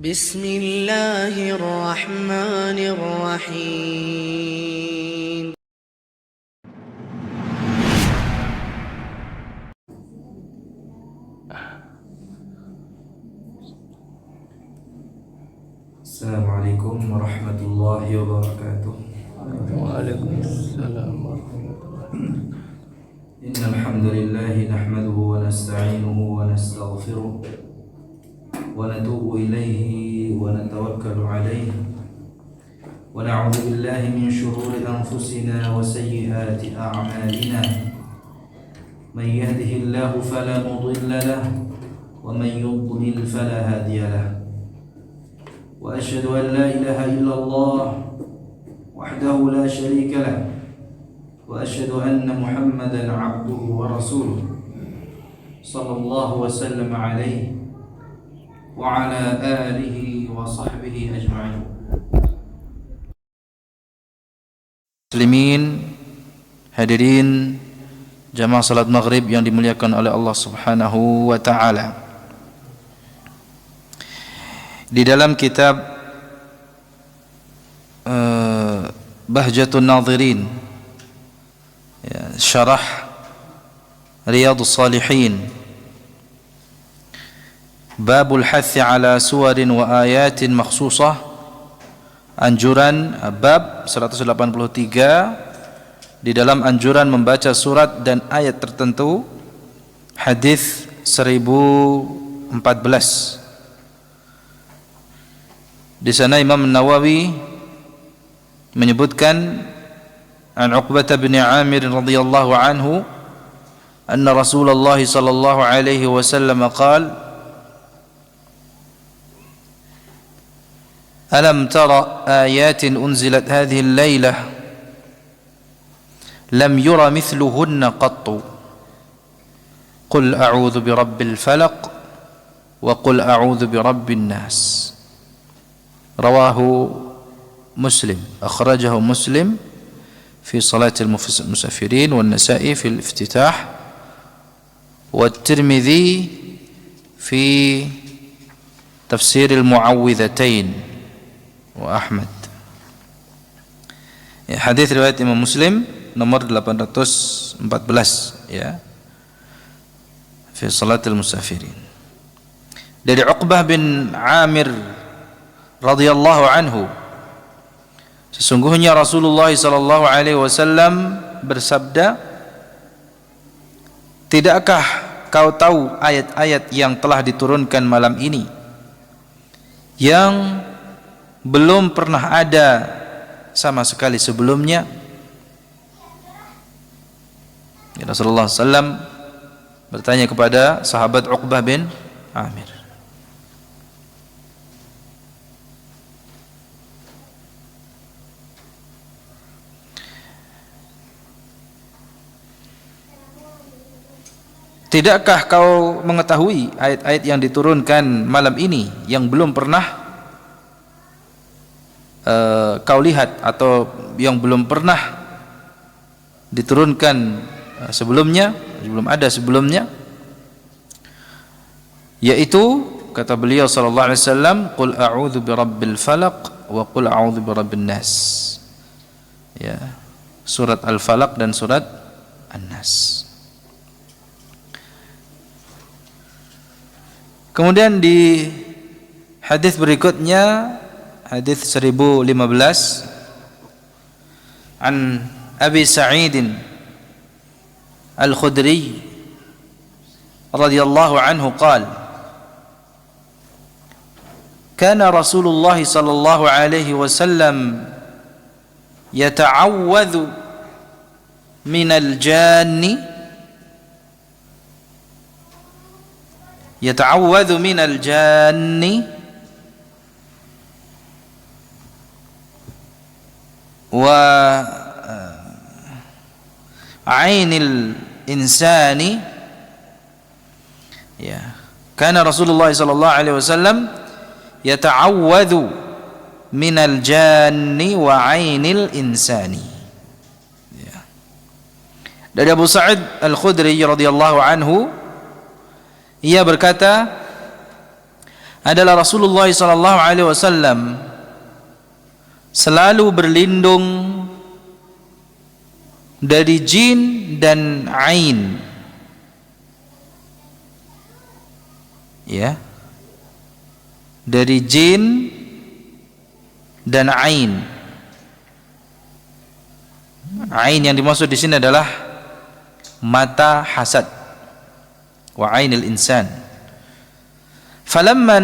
بسم الله الرحمن الرحيم. السلام عليكم ورحمة الله وبركاته. وعليكم السلام ورحمة الله. إن الحمد لله نحمده ونستعينه ونستغفره ونتوب إليه ونتوكل عليه ونعوذ بالله من شرور أنفسنا وسيئات أعمالنا. من يهده الله فلا مضل له ومن يضلل فلا هادي له. وأشهد أن لا إله إلا الله وحده لا شريك له وأشهد أن محمدا عبده ورسوله صلى الله وسلم عليه وعلى آله وصحبه أجمعين. Muslimin, hadirin jamaah salat maghrib yang dimuliakan oleh Allah Subhanahu wa taala. Di dalam kitab Bahjatun Nadhirin, syarah Riyadhus Shalihin, babul hathi ala suwarin wa ayatin makhsusah, anjuran, bab 183 di dalam anjuran membaca surat dan ayat tertentu, hadis 1014. Di sana Imam Nawawi menyebutkan an Uqbah bin Amir radhiyallahu anhu anna Rasulullah sallallahu alaihi wasallam qala alam tara ayatin unzilat hadhihi al-lailah lam yura mithluhunna qattu qul a'udzu birabbil falaq wa qul a'udzu birabbin nas. Rawahu Muslim, akhrajahu Muslim fi salatil musafirin wan Nasa'i fi al-iftitah wa Tirmidzi fi tafsir al-mu'awwidhatain wa Ahmad. Hadis riwayat Imam Muslim nomor 814 ya, fi salatil musafirin, dari Uqbah bin Amir radhiyallahu anhu, sesungguhnya Rasulullah sallallahu alaihi wasallam bersabda, tidakkah kau tahu ayat-ayat yang telah diturunkan malam ini yang belum pernah ada sama sekali sebelumnya? Rasulullah sallam bertanya kepada sahabat Uqbah bin Amir. Tidakkah kau mengetahui ayat-ayat yang diturunkan malam ini yang belum pernah kau lihat atau yang belum pernah diturunkan sebelumnya, belum ada sebelumnya? Yaitu kata beliau sallallahu alaihi wasallam, qul a'udzu birabbil falaq wa qul a'udzu birabbin nas. Ya, surat Al-Falaq dan surat An-Nas. Kemudian di hadis berikutnya, hadis 1015, an Abi Sa'id Al-Khudri radhiyallahu anhu qala kana Rasulullah sallallahu alaihi wasallam yata'awwadhu minal janni yata'awwadhu minal janni wa ainil insani. Ya, kana Rasulullah sallallahu alaihi wasallam yata'awwadhu minal janni wa ainil insani. Ya. Dari Abu Sa'id Al-Khudri radhiyallahu anhu, ia berkata, adalah Rasulullah sallallahu alaihi wasallam selalu berlindung dari jin dan ain. Ya. Dari jin dan ain. Ain yang dimaksud di sini adalah mata hasad. Wa ainil insan. Falamma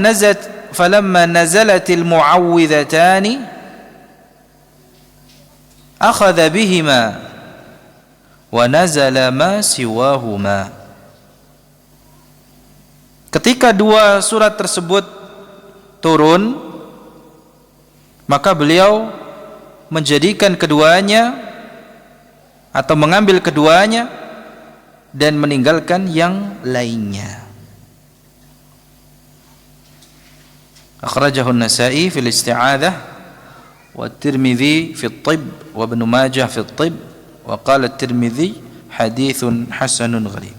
nazalatil mu'awwidhatani akhadha bihima wa nazala ma siwahuma. Ketika dua surat tersebut turun, maka beliau menjadikan keduanya atau mengambil keduanya dan meninggalkan yang lainnya. Akhrajahu an-Nasa'i fil isti'adzah wa at-Tirmidzi fi at-Tibb wa Ibnu Majah fi at-Tibb wa qala at-Tirmidzi haditsun hasanun gharib.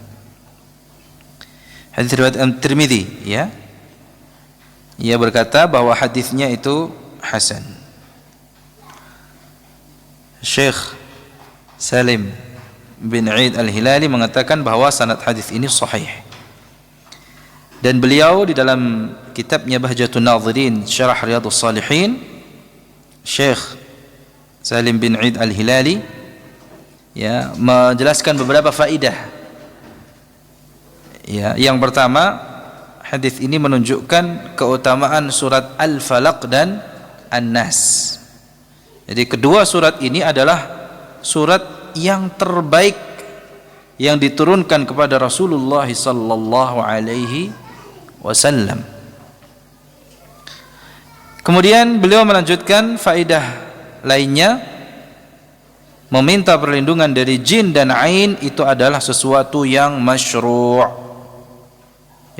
Hadis riwayat At-Tirmidzi, ya. Ia berkata bahwa hadisnya itu hasan. Syekh Salim bin Eid Al-Hilali mengatakan bahwa sanad hadis ini sahih. Dan beliau di dalam kitabnya Bahjatun Nadhirin Syarah Riyadhus Shalihin, Syekh Salim bin Eid Al-Hilali ya menjelaskan beberapa faidah. Ya, yang pertama, hadis ini menunjukkan keutamaan surat Al-Falaq dan An-Nas. Jadi kedua surat ini adalah surat yang terbaik yang diturunkan kepada Rasulullah sallallahu alaihi wasallam. Kemudian beliau melanjutkan faedah lainnya, meminta perlindungan dari jin dan ain itu adalah sesuatu yang masyru'.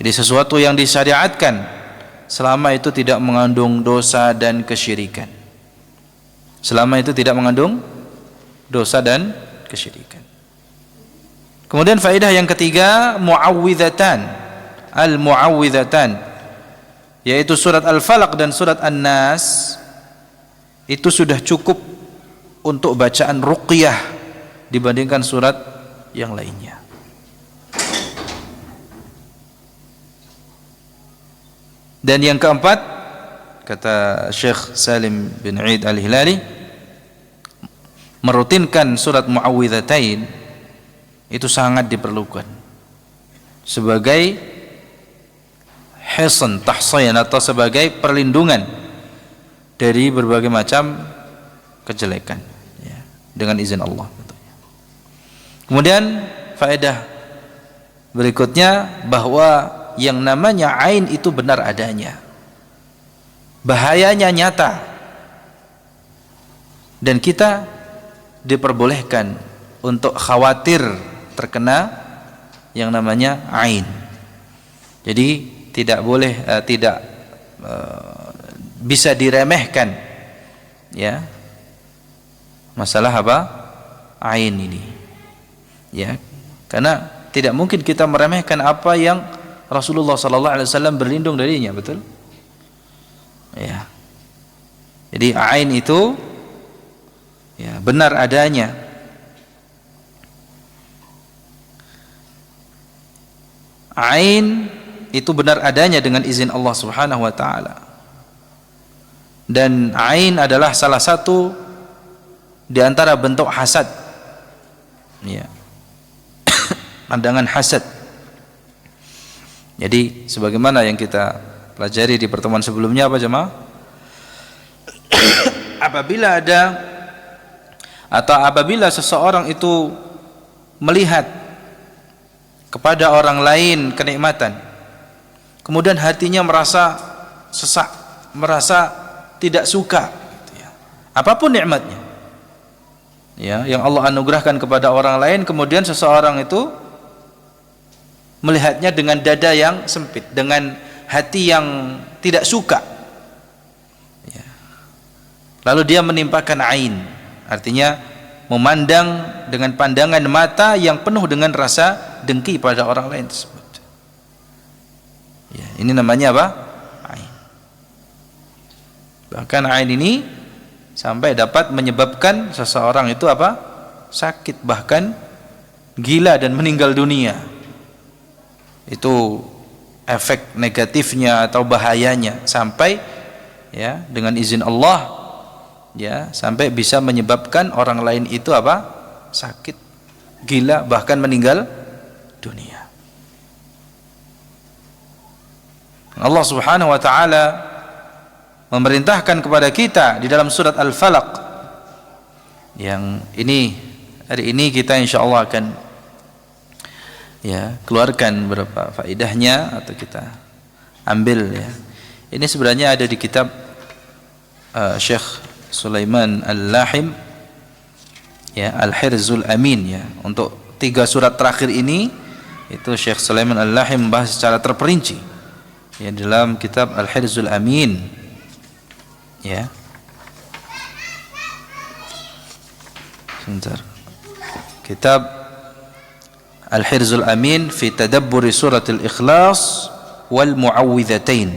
Jadi sesuatu yang disyariatkan selama itu tidak mengandung dosa dan kesyirikan. Selama itu tidak mengandung dosa dan kesyirikan. Kemudian faedah yang ketiga, mu'awwidhatan. Al-mu'awwidhatan, yaitu surat Al-Falaq dan surat An-Nas, itu sudah cukup untuk bacaan ruqyah dibandingkan surat yang lainnya. Dan yang keempat, kata Syekh Salim bin Eid Al-Hilali, merutinkan surat Mu'awwidhatain itu sangat diperlukan sebagai hisan tahsayan atau sebagai perlindungan dari berbagai macam kejelekan, ya, dengan izin Allah. Kemudian faedah berikutnya bahwa yang namanya ain itu benar adanya, bahayanya nyata, dan kita diperbolehkan untuk khawatir terkena yang namanya ain. Jadi tidak boleh bisa diremehkan, ya, masalah apa? Ain ini, ya, karena tidak mungkin kita meremehkan apa yang Rasulullah sallallahu alaihi wasallam berlindung darinya, betul? Ya. Jadi ain itu ya benar adanya. Ain itu benar adanya dengan izin Allah Subhanahu wa taala. Dan ain adalah salah satu di antara bentuk hasad. Ya. Pandangan hasad. Jadi sebagaimana yang kita pelajari di pertemuan sebelumnya, apa jemaah? Apabila seseorang itu melihat kepada orang lain kenikmatan, kemudian hatinya merasa sesak, merasa tidak suka, apapun nikmatnya, ya, yang Allah anugerahkan kepada orang lain, kemudian seseorang itu melihatnya dengan dada yang sempit, dengan hati yang tidak suka, ya. Lalu dia menimpakan ain, artinya memandang dengan pandangan mata yang penuh dengan rasa dengki pada orang lain tersebut, ya, ini namanya apa? Ain. Bahkan ain ini sampai dapat menyebabkan seseorang itu apa? Sakit, bahkan gila dan meninggal dunia. Itu efek negatifnya atau bahayanya, sampai ya dengan izin Allah ya sampai bisa menyebabkan orang lain itu apa? Sakit, gila, bahkan meninggal dunia. Allah Subhanahu wa taala memerintahkan kepada kita di dalam surat Al-Falaq, yang ini hari ini kita insyaallah akan ya keluarkan beberapa faedahnya atau kita ambil ya. Ini sebenarnya ada di kitab Syekh Sulaiman Al-Lahim ya, Al-Hirzul Amin ya. Untuk 3 surat terakhir ini itu Syekh Sulaiman Al-Lahim membahas secara terperinci ya dalam kitab Al-Hirzul Amin ya. Sebentar. Kitab Al-Hirzul Amin fi tadabburi suratul Ikhlas wal Muawwidzatain.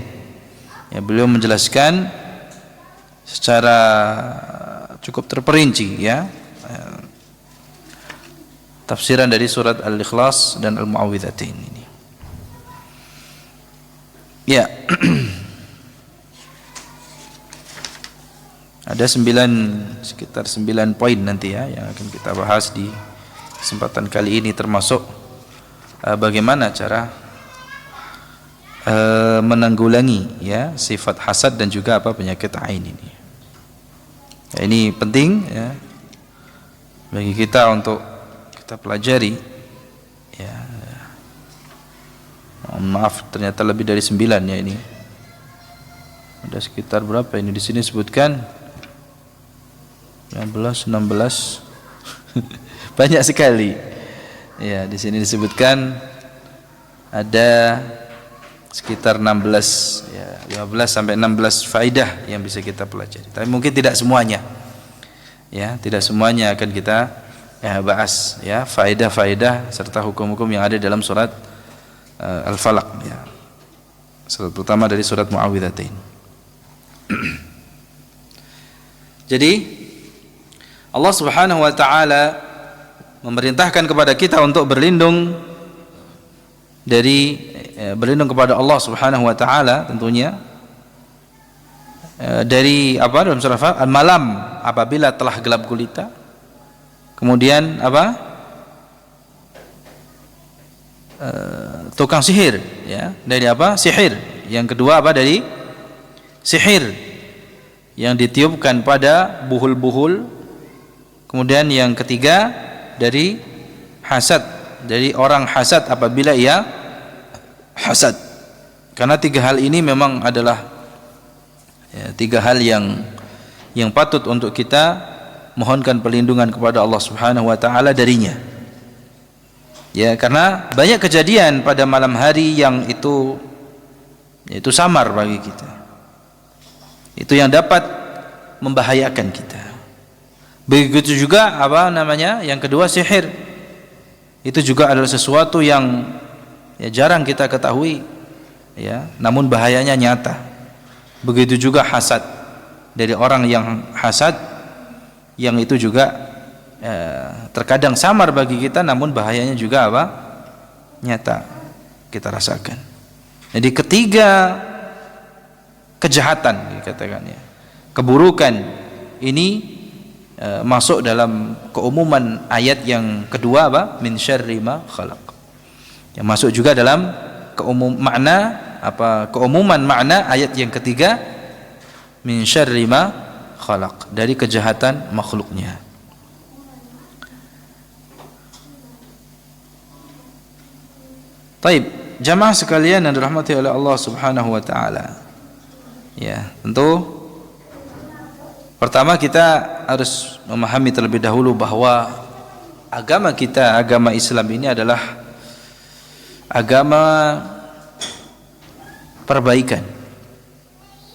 Ya, beliau menjelaskan secara cukup terperinci ya tafsiran dari surat Al-Ikhlas dan Al-Muawwidzatain ini. Ya. Ada sekitar 9 poin nanti ya yang akan kita bahas di kesempatan kali ini, termasuk bagaimana cara menanggulangi ya sifat hasad dan juga penyakit ain ini. Ya, ini penting ya bagi kita untuk kita pelajari ya. Maaf, ternyata lebih dari 9 ya ini. Ada sekitar berapa ini di sini sebutkan? 16 banyak sekali. Ya, di sini disebutkan ada sekitar 16 ya, 15 sampai 16 faidah yang bisa kita pelajari. Tapi mungkin tidak semuanya. Ya, tidak semuanya akan kita bahas ya, faidah-faidah serta hukum-hukum yang ada dalam surat Al-Falaq ya. Surat pertama dari surat Muawwidzatain. Jadi Allah Subhanahu wa taala memerintahkan kepada kita untuk berlindung berlindung kepada Allah Subhanahu wa taala tentunya dari dalam surah Al-Malam apabila telah gelap gulita. Kemudian tukang sihir ya, dari sihir. Yang kedua dari sihir yang ditiupkan pada buhul-buhul. Kemudian yang ketiga dari hasad, dari orang hasad apabila ia hasad. Karena 3 hal ini memang adalah 3 hal yang patut untuk kita mohonkan perlindungan kepada Allah Subhanahu wa taala darinya. Ya, karena banyak kejadian pada malam hari yang itu samar bagi kita. Itu yang dapat membahayakan kita. Begitu juga yang kedua sihir. Itu juga adalah sesuatu yang jarang kita ketahui ya, namun bahayanya nyata. Begitu juga hasad, dari orang yang hasad yang itu juga terkadang samar bagi kita, namun bahayanya juga nyata kita rasakan. Jadi ketiga kejahatan dikatakan ya, keburukan ini masuk dalam keumuman ayat yang kedua min syarri ma khalaq. Yang masuk juga dalam keumuman makna ayat yang ketiga min syarri ma khalaq, dari kejahatan makhluknya. Taib, jamaah sekalian yang dirahmati oleh Allah Subhanahu wa taala. Ya, tentu pertama kita harus memahami terlebih dahulu bahwa agama kita, agama Islam ini adalah agama perbaikan,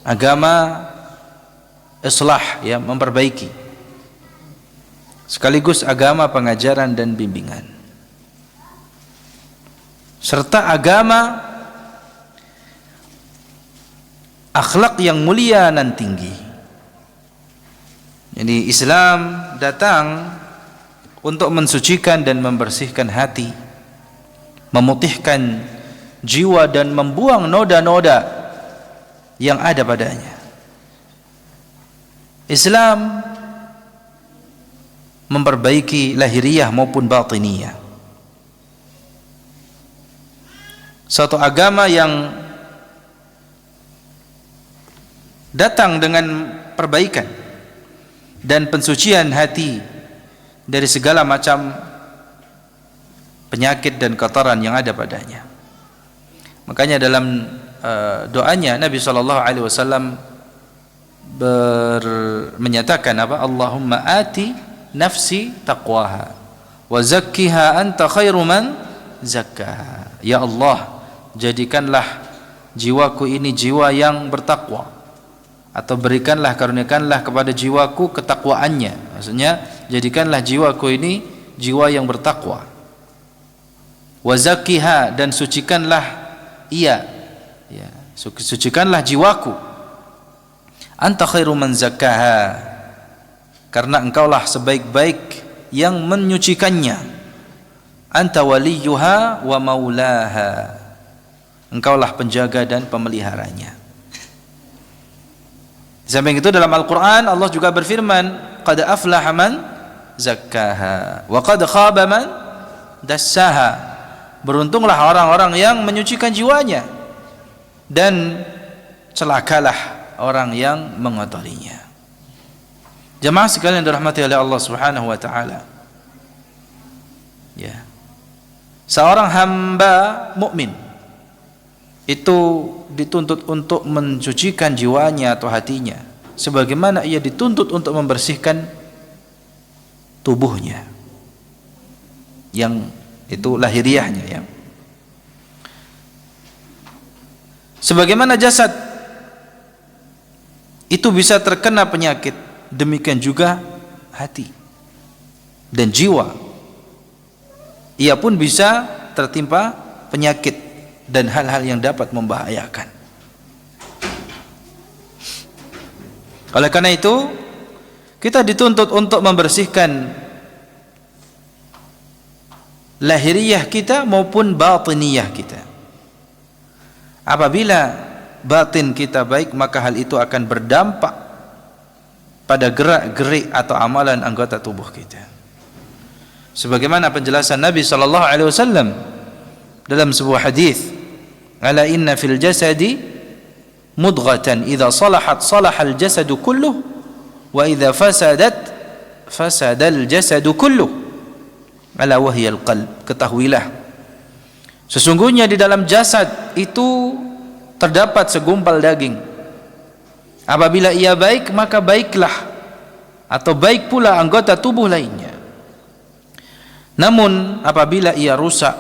agama islah ya, memperbaiki, sekaligus agama pengajaran dan bimbingan, serta agama akhlak yang mulia dan tinggi. Jadi Islam datang untuk mensucikan dan membersihkan hati, memutihkan jiwa dan membuang noda-noda yang ada padanya. Islam memperbaiki lahiriah maupun batiniyah. Suatu agama yang datang dengan perbaikan dan pensucian hati dari segala macam penyakit dan kotoran yang ada padanya. Makanya dalam doanya Nabi SAW menyatakan apa? Allahumma ati nafsi taqwaha wa zakkiha anta khairu man zakkaha. Ya Allah, jadikanlah jiwaku ini jiwa yang bertakwa, atau berikanlah, karuniakanlah kepada jiwaku ketakwaannya. Maksudnya jadikanlah jiwaku ini jiwa yang bertakwa. Wa zakkiha, dan sucikanlah ia, ya, sucikanlah jiwaku. Anta khairu man zakkaha, karena engkaulah sebaik-baik yang menyucikannya. Anta waliyuha wa maulaha, engkaulah penjaga dan pemeliharanya. Di samping itu dalam Al-Quran Allah juga berfirman, qad aflaha man zakkaha wa qad khaba man dassaha. Beruntunglah orang-orang yang menyucikan jiwanya, dan celakalah orang yang mengotorinya. Jemaah sekalian dirahmati oleh Allah Subhanahu wa taala. Ya. Seorang hamba mukmin itu dituntut untuk mensucikan jiwanya atau hatinya, sebagaimana ia dituntut untuk membersihkan tubuhnya, yang itu lahiriahnya, ya. Sebagaimana jasad itu bisa terkena penyakit, demikian juga hati dan jiwa, ia pun bisa tertimpa penyakit dan hal-hal yang dapat membahayakan. Oleh karena itu, kita dituntut untuk membersihkan lahiriah kita maupun batiniyah kita. Apabila batin kita baik, maka hal itu akan berdampak pada gerak-gerik atau amalan anggota tubuh kita. Sebagaimana penjelasan Nabi SAW dalam sebuah hadis, ala inna fil jasadi mudghatan idza salahat salahal jasadu kulluh wa idza fasadat fasadal jasadu kulluh ala wahyal qalb. Ketahuilah, sesungguhnya di dalam jasad itu terdapat segumpal daging. Apabila ia baik, maka baiklah atau baik pula anggota tubuh lainnya. Namun apabila ia rusak,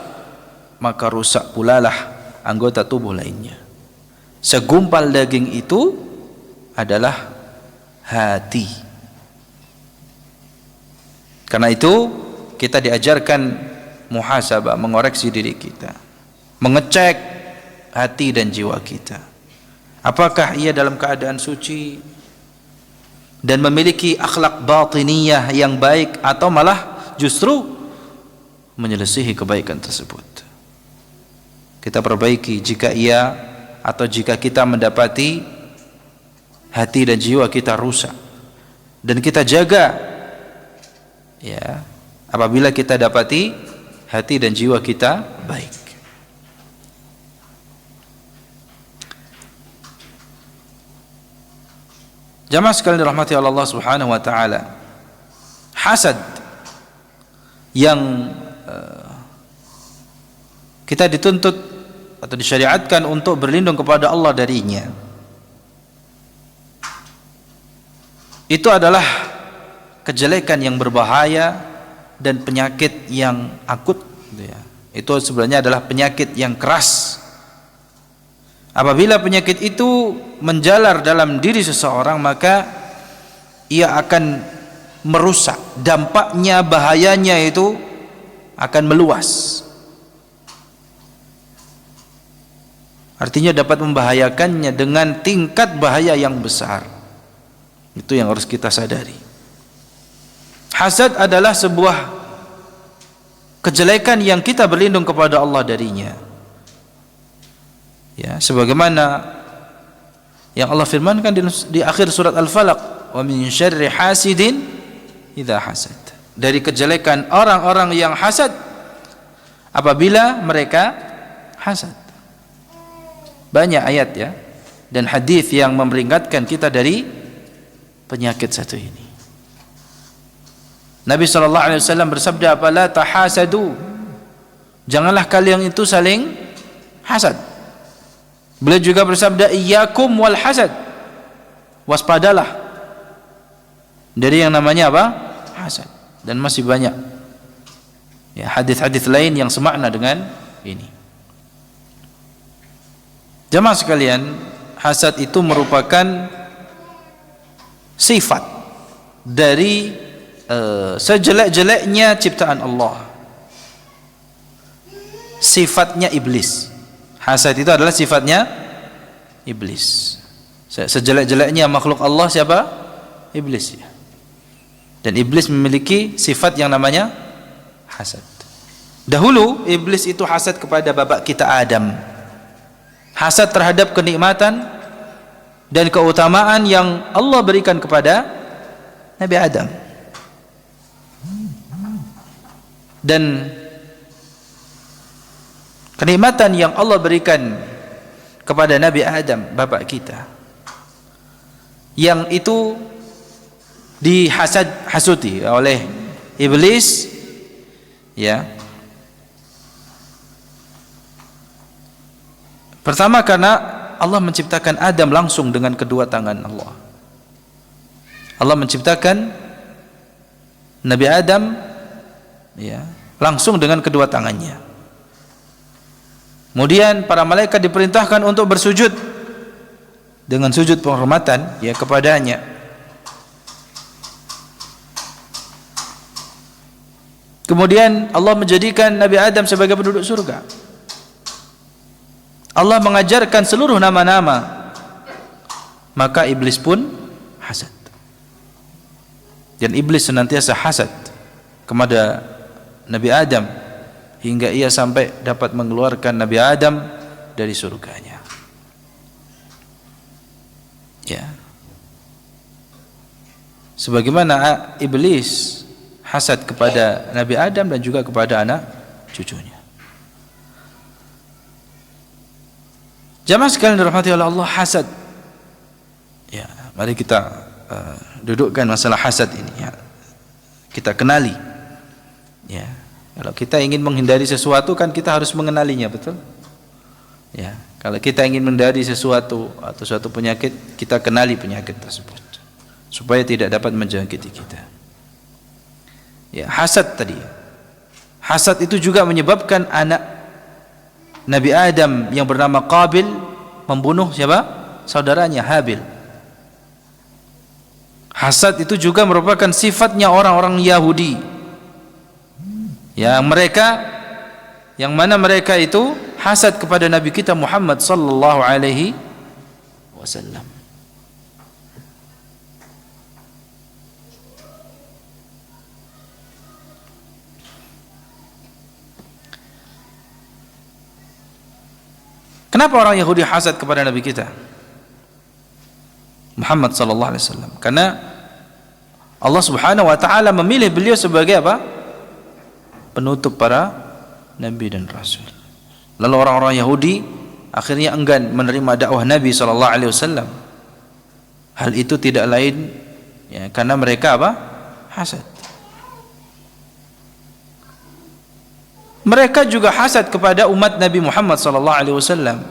maka rusak pula lah anggota tubuh lainnya. Segumpal daging itu adalah hati. Karena itu kita diajarkan muhasabah, mengoreksi diri kita, mengecek hati dan jiwa kita. Apakah ia dalam keadaan suci dan memiliki akhlak batiniyah yang baik, atau malah justru menyelisihi kebaikan tersebut. Kita perbaiki jika ia atau jika kita mendapati hati dan jiwa kita rusak, dan kita jaga, ya, apabila kita dapati hati dan jiwa kita baik. Jamaah sekalian dirahmati Allah Subhanahu wa taala, hasad yang kita dituntut atau disyariatkan untuk berlindung kepada Allah darinya, itu adalah kejelekan yang berbahaya dan penyakit yang akut, itu sebenarnya adalah penyakit yang keras. Apabila penyakit itu menjalar dalam diri seseorang, maka ia akan merusak, dampaknya, bahayanya itu akan meluas. Artinya dapat membahayakannya dengan tingkat bahaya yang besar. Itu yang harus kita sadari. Hasad adalah sebuah kejelekan yang kita berlindung kepada Allah darinya. Ya, sebagaimana yang Allah firmankan di akhir surat Al-Falaq, wa min syarri hasidin idza hasad. Dari kejelekan orang-orang yang hasad apabila mereka hasad. Banyak ayat ya dan hadis yang memperingatkan kita dari penyakit satu ini. Nabi SAW bersabda, "Fala tahasadu." Janganlah kalian itu saling hasad. Beliau juga bersabda, "Iyyakum wal hasad." Waspadalah dari yang namanya apa? Hasad. Dan masih banyak ya hadis-hadis lain yang semakna dengan ini. Jamaah sekalian, hasad itu merupakan sifat dari sejelek-jeleknya ciptaan Allah. Sifatnya iblis. Hasad itu adalah sifatnya iblis. Sejelek-jeleknya makhluk Allah siapa? Iblis ya. Dan iblis memiliki sifat yang namanya hasad. Dahulu iblis itu hasad kepada bapak kita Adam. Hasad terhadap kenikmatan dan keutamaan yang Allah berikan kepada Nabi Adam. Dan kenikmatan yang Allah berikan kepada Nabi Adam, bapak kita, yang itu dihasuti oleh iblis ya. Pertama karena Allah menciptakan Adam langsung dengan kedua tangan Allah. Allah menciptakan Nabi Adam ya, langsung dengan kedua tangannya. Kemudian para malaikat diperintahkan untuk bersujud dengan sujud penghormatan ya kepadanya. Kemudian Allah menjadikan Nabi Adam sebagai penduduk surga. Allah mengajarkan seluruh nama-nama. Maka iblis pun hasad. Dan iblis senantiasa hasad kepada Nabi Adam hingga ia sampai dapat mengeluarkan Nabi Adam dari surganya. Ya. Sebagaimana iblis hasad kepada Nabi Adam dan juga kepada anak cucunya. Jamaah sekalian dirahmati oleh Allah, hasad. Ya, mari kita dudukkan masalah hasad ini ya. Kita kenali. Ya. Kalau kita ingin menghindari sesuatu kan kita harus mengenalinya, betul? Ya, kalau kita ingin menghindari sesuatu atau suatu penyakit, kita kenali penyakit tersebut supaya tidak dapat menjangkiti kita. Ya, hasad tadi. Hasad itu juga menyebabkan anak Nabi Adam yang bernama Qabil membunuh siapa? Saudaranya Habil. Hasad itu juga merupakan sifatnya orang-orang Yahudi. Yang mana mereka itu hasad kepada Nabi kita Muhammad sallallahu alaihi wasallam. Kenapa orang Yahudi hasad kepada Nabi kita Muhammad sallallahu alaihi wasallam? Karena Allah Subhanahu wa taala memilih beliau sebagai apa? Penutup para nabi dan rasul. Lalu orang-orang Yahudi akhirnya enggan menerima dakwah Nabi sallallahu alaihi wasallam. Hal itu tidak lain ya, karena mereka apa? Hasad. Mereka juga hasad kepada umat Nabi Muhammad sallallahu alaihi wasallam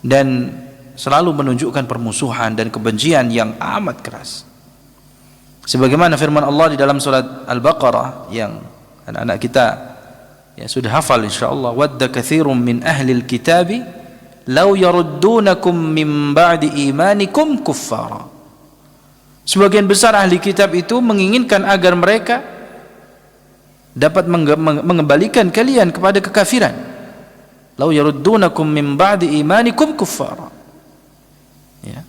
dan selalu menunjukkan permusuhan dan kebencian yang amat keras. Sebagaimana firman Allah di dalam surat Al-Baqarah yang anak-anak kita ya sudah hafal insyaallah, wadda katsirum min ahlil kitabi law yaruddunakum min ba'di imanikum kuffara. Sebagian besar ahli kitab itu menginginkan agar mereka dapat mengembalikan kalian kepada kekafiran. Law yaruddunakum min ba'di imanikum kuffara. Ya.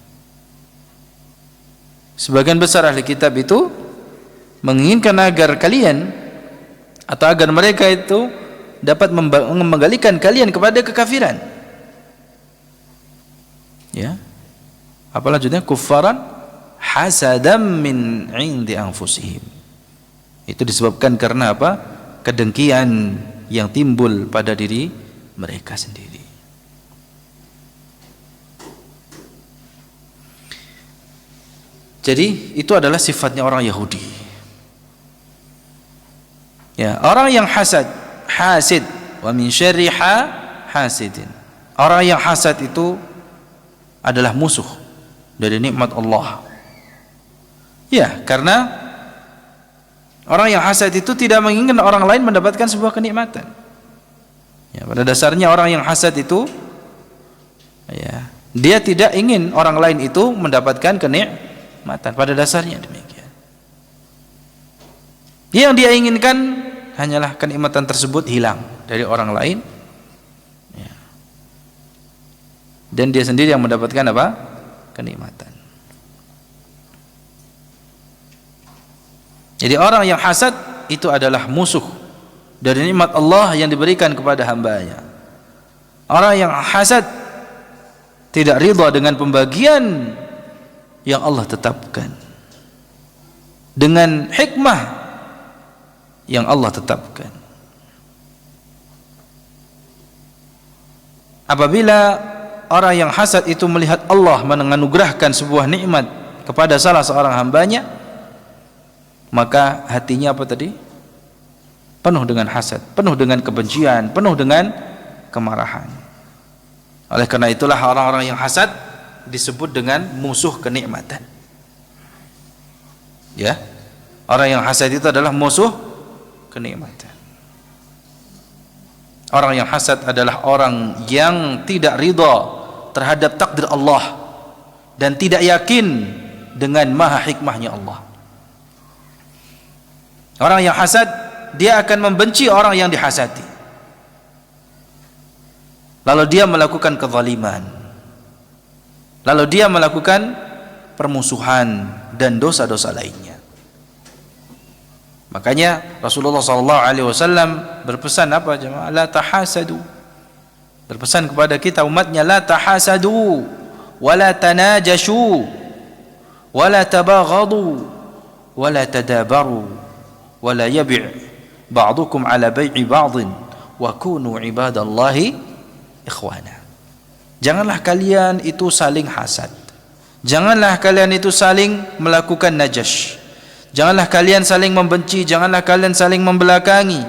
Sebagian besar ahli kitab itu menginginkan agar kalian atau agar mereka itu dapat mengembalikan kalian kepada kekafiran. Ya. Apa lanjutnya? Kuffaran hasadam min 'indi anfusihim. Itu disebabkan karena apa? Kedengkian yang timbul pada diri mereka sendiri. Jadi itu adalah sifatnya orang Yahudi. Ya, orang yang hasid, wa min syarri hasidin. Orang yang hasad itu adalah musuh dari nikmat Allah. Ya, karena orang yang hasad itu tidak menginginkan orang lain mendapatkan sebuah kenikmatan. Ya, pada dasarnya orang yang hasad itu, ya, dia tidak ingin orang lain itu mendapatkan kenikmatan. Pada dasarnya demikian. Yang dia inginkan hanyalah kenikmatan tersebut hilang dari orang lain, ya. Dan dia sendiri yang mendapatkan apa? Kenikmatan. Jadi orang yang hasad itu adalah musuh dari nikmat Allah yang diberikan kepada hambanya. Orang yang hasad tidak ridha dengan pembagian yang Allah tetapkan, dengan hikmah yang Allah tetapkan. Apabila orang yang hasad itu melihat Allah menganugerahkan sebuah nikmat kepada salah seorang hambanya, maka hatinya apa tadi? Penuh dengan hasad, penuh dengan kebencian, penuh dengan kemarahan. Oleh karena itulah orang-orang yang hasad disebut dengan musuh kenikmatan. Ya, orang yang hasad itu adalah musuh kenikmatan. Orang yang hasad adalah orang yang tidak ridha terhadap takdir Allah dan tidak yakin dengan maha hikmahnya Allah. Orang yang hasad, dia akan membenci orang yang dihasati, lalu dia melakukan kezaliman, lalu dia melakukan permusuhan dan dosa-dosa lainnya. Makanya Rasulullah SAW berpesan apa jemaah? La tahasadu. Berpesan kepada kita umatnya, la tahasadu, wala tanajashu, wala tabaghadu, wala tadabaru, wala yabi' ba'dukum ala bai'i ba'din, wa kunu ibadallahi ikhwana. Janganlah kalian itu saling hasad. Janganlah kalian itu saling melakukan najash. Janganlah kalian saling membenci. Janganlah kalian saling membelakangi.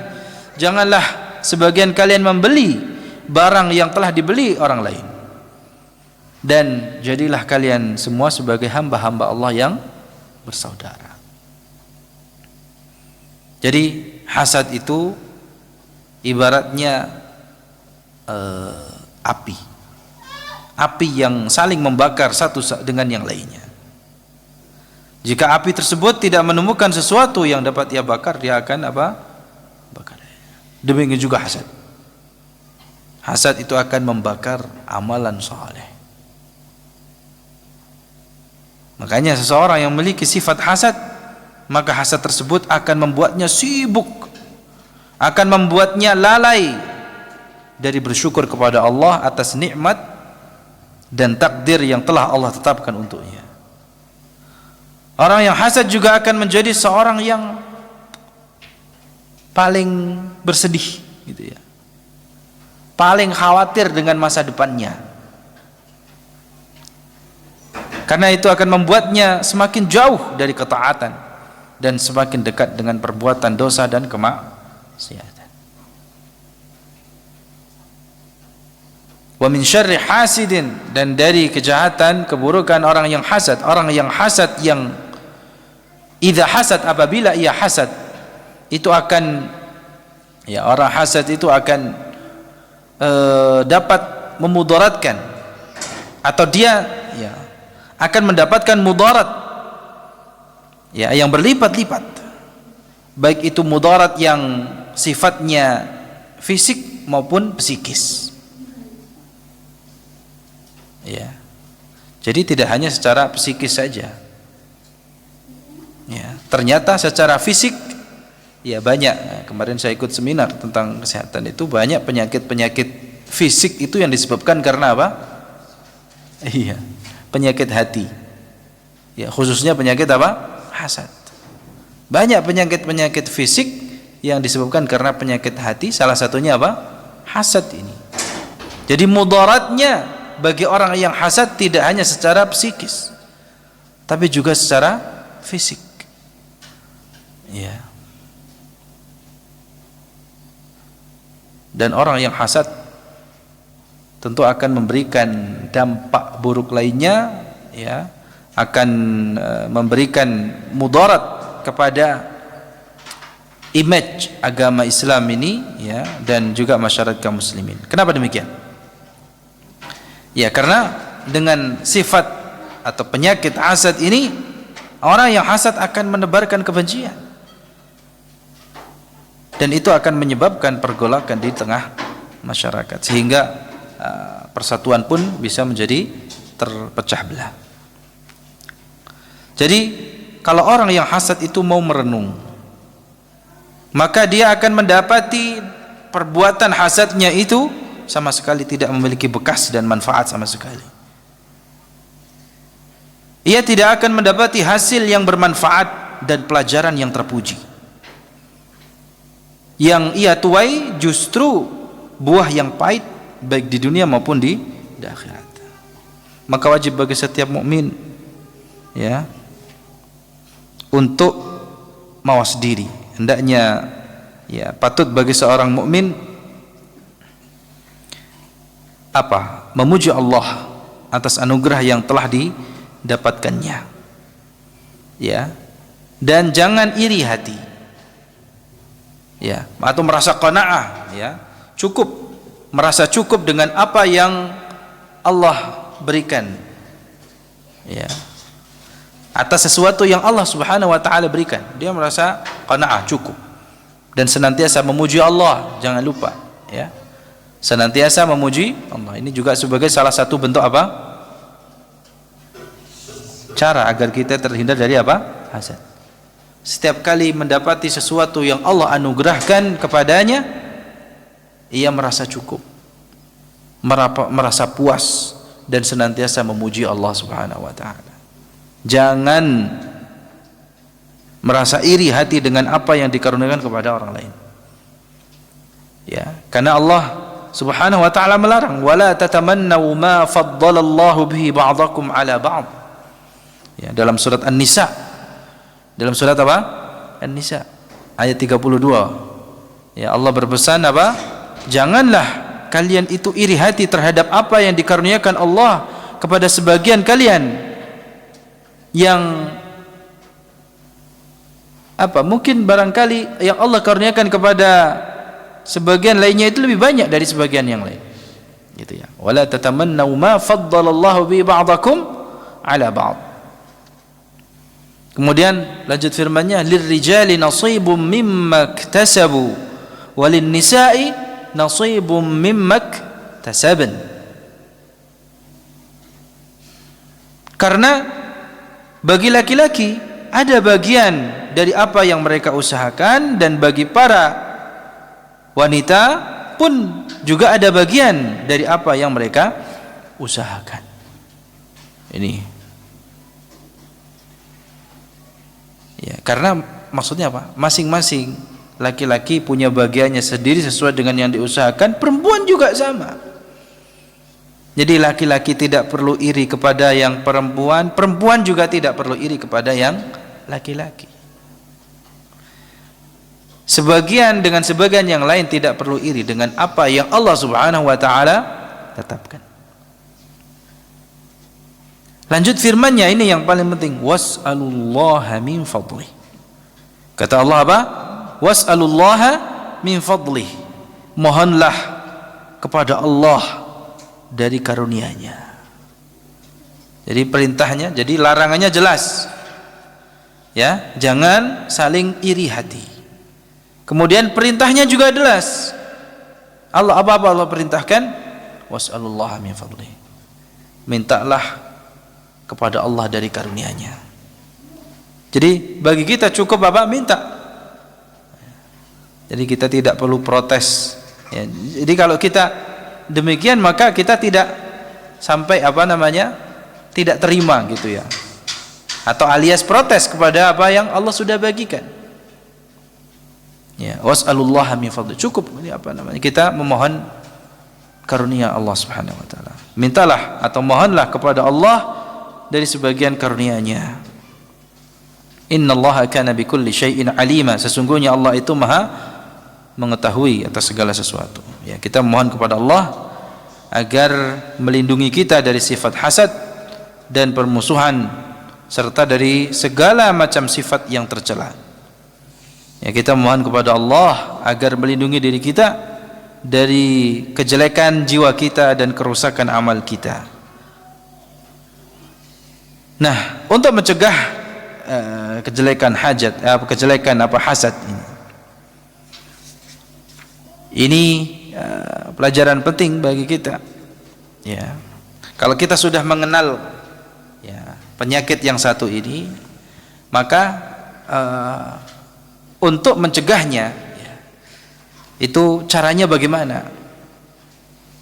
Janganlah sebagian kalian membeli barang yang telah dibeli orang lain. Dan jadilah kalian semua sebagai hamba-hamba Allah yang bersaudara. Jadi hasad itu ibaratnya api yang saling membakar satu dengan yang lainnya. Jika api tersebut tidak menemukan sesuatu yang dapat ia bakar, dia akan apa? Bakar. Demikian juga hasad. Hasad itu akan membakar amalan saleh. Makanya seseorang yang memiliki sifat hasad, maka hasad tersebut akan membuatnya sibuk, akan membuatnya lalai dari bersyukur kepada Allah atas nikmat dan takdir yang telah Allah tetapkan untuknya. Orang yang hasad juga akan menjadi seorang yang paling bersedih, gitu ya, paling khawatir dengan masa depannya, karena itu akan membuatnya semakin jauh dari ketaatan dan semakin dekat dengan perbuatan dosa dan kemaksiatan. Wa min syarri hasidin, dan dari kejahatan, keburukan orang yang hasad. Orang yang hasad yang idza hasad, apabila ia hasad, itu akan, ya, orang hasad itu akan dapat memudaratkan, atau dia, ya, akan mendapatkan mudarat, ya, yang berlipat-lipat, baik itu mudarat yang sifatnya fisik maupun psikis. Ya, jadi tidak hanya secara psikis saja, ya, ternyata secara fisik ya banyak. Kemarin saya ikut seminar tentang kesehatan, itu banyak penyakit-penyakit fisik itu yang disebabkan karena apa? Iya, penyakit hati. Ya, khususnya penyakit apa? Hasad. Banyak penyakit-penyakit fisik yang disebabkan karena penyakit hati, salah satunya apa? Hasad ini. Jadi mudaratnya bagi orang yang hasad tidak hanya secara psikis, tapi juga secara fisik. Ya. Dan orang yang hasad tentu akan memberikan dampak buruk lainnya, ya, akan memberikan mudarat kepada image agama Islam ini, ya, dan juga masyarakat kaum muslimin. Kenapa demikian? Ya, karena dengan sifat atau penyakit hasad ini, orang yang hasad akan menebarkan kebencian, dan itu akan menyebabkan pergolakan di tengah masyarakat, sehingga persatuan pun bisa menjadi terpecah belah. Jadi kalau orang yang hasad itu mau merenung, maka dia akan mendapati perbuatan hasadnya itu sama sekali tidak memiliki bekas dan manfaat sama sekali. Ia tidak akan mendapati hasil yang bermanfaat dan pelajaran yang terpuji. Yang ia tuai justru buah yang pahit, baik di dunia maupun di akhirat. Maka wajib bagi setiap mukmin, ya, untuk mawas diri. Hendaknya, ya, patut bagi seorang mukmin apa? Memuji Allah atas anugerah yang telah didapatkannya, ya, dan jangan iri hati, ya, atau merasa qanaah, ya, cukup, merasa cukup dengan apa yang Allah berikan, ya, atas sesuatu yang Allah Subhanahu wa taala berikan. Dia merasa qanaah, cukup, dan senantiasa memuji Allah. Jangan lupa, ya, senantiasa memuji Allah. Ini juga sebagai salah satu bentuk apa? Cara agar kita terhindar dari apa? Hasad. Setiap kali mendapati sesuatu yang Allah anugerahkan kepadanya, ia merasa cukup, merasa puas, dan senantiasa memuji Allah Subhanahu wa taala. Jangan merasa iri hati dengan apa yang dikaruniakan kepada orang lain, ya, karena Allah Subhanahu wa taala melarang, wala tatamannaw ma faddalallahu bihi ba'dakum ala ba'd, ya, dalam surat An-Nisa, dalam surat apa? An-Nisa ayat 32, ya, Allah berpesan apa? Janganlah kalian itu iri hati terhadap apa yang dikaruniakan Allah kepada sebagian kalian, yang apa? Mungkin barangkali yang Allah karuniakan kepada sebagian lainnya itu lebih banyak dari sebagian yang lain, gitu, ya. Wala tatamannaw ma faddalallahu bi ba'dakum ala ba'd. Kemudian lanjut firman-Nya, lirrijali nasibum mimma iktasabu walin nisa'i nasibum mimma iktasaban. Karena bagi laki-laki ada bagian dari apa yang mereka usahakan, dan bagi para wanita pun juga ada bagian dari apa yang mereka usahakan. Ini, ya, karena maksudnya apa? Masing-masing laki-laki punya bagiannya sendiri sesuai dengan yang diusahakan, perempuan juga sama. Jadi laki-laki tidak perlu iri kepada yang perempuan, perempuan juga tidak perlu iri kepada yang laki-laki. Sebagian dengan sebagian yang lain tidak perlu iri dengan apa yang Allah Subhanahu wa taala tetapkan. Lanjut firman-Nya, ini yang paling penting, was'alullaha min fadlih. Kata Allah apa? Was'alullaha min fadlih. Mohonlah kepada Allah dari karunia-Nya. Jadi perintahnya, jadi larangannya jelas, ya, jangan saling iri hati. Kemudian perintahnya juga jelas. apa Allah perintahkan? Was'alullaha min fadlih. Mintalah kepada Allah dari karunia-Nya. Jadi bagi kita cukup apa? Minta. Jadi kita tidak perlu protes. Ya, jadi kalau kita demikian maka kita tidak sampai tidak terima gitu ya. Atau alias protes kepada apa yang Allah sudah bagikan. Ya, was'alullaha min fadli. Cukup ini kita memohon karunia Allah Subhanahu wa taala. Mintalah atau mohonlah kepada Allah dari sebagian karunia-Nya. Innallaha kana bikulli syai'in alima. Sesungguhnya Allah itu Maha mengetahui atas segala sesuatu. Ya, kita mohon kepada Allah agar melindungi kita dari sifat hasad dan permusuhan serta dari segala macam sifat yang tercela. Ya, kita mohon kepada Allah agar melindungi diri kita dari kejelekan jiwa kita dan kerusakan amal kita. Nah, untuk mencegah kejelekan hasad ini pelajaran penting bagi kita. Ya, kalau kita sudah mengenal ya penyakit yang satu ini, maka untuk mencegahnya ya, itu caranya bagaimana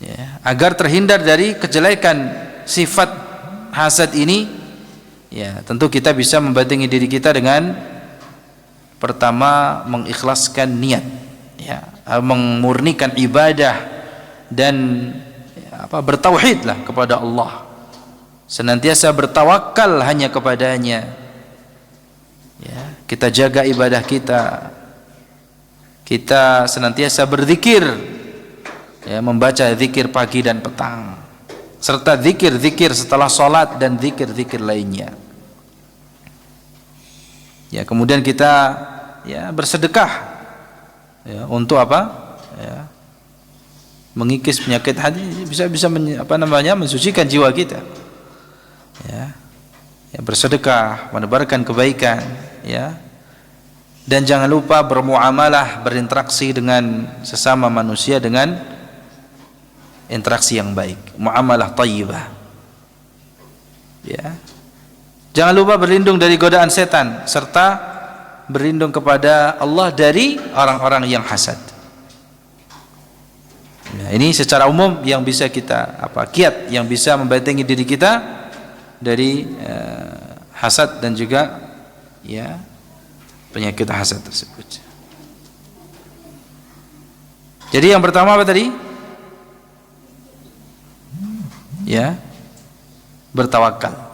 ya, agar terhindar dari kejelekan sifat hasad ini. Ya, tentu kita bisa membentengi diri kita dengan pertama mengikhlaskan niat, ya, memurnikan ibadah dan ya, bertauhidlah kepada Allah. Senantiasa bertawakal hanya kepadanya. Ya, kita jaga ibadah kita. Kita senantiasa berzikir, ya, membaca zikir pagi dan petang, serta zikir-zikir setelah sholat dan zikir-zikir lainnya. Ya, kemudian kita ya bersedekah ya, untuk apa? Ya, mengikis penyakit hati, bisa mensucikan jiwa kita. Ya, ya bersedekah, menebarkan kebaikan, ya. Dan jangan lupa bermuamalah, berinteraksi dengan sesama manusia dengan interaksi yang baik, muamalah thayyibah. Ya. Jangan lupa berlindung dari godaan setan serta berlindung kepada Allah dari orang-orang yang hasad. Nah, ini secara umum yang bisa kita kiat yang bisa membentengi diri kita dari hasad dan juga ya penyakit hasad tersebut. Jadi yang pertama apa tadi? Ya, bertawakal.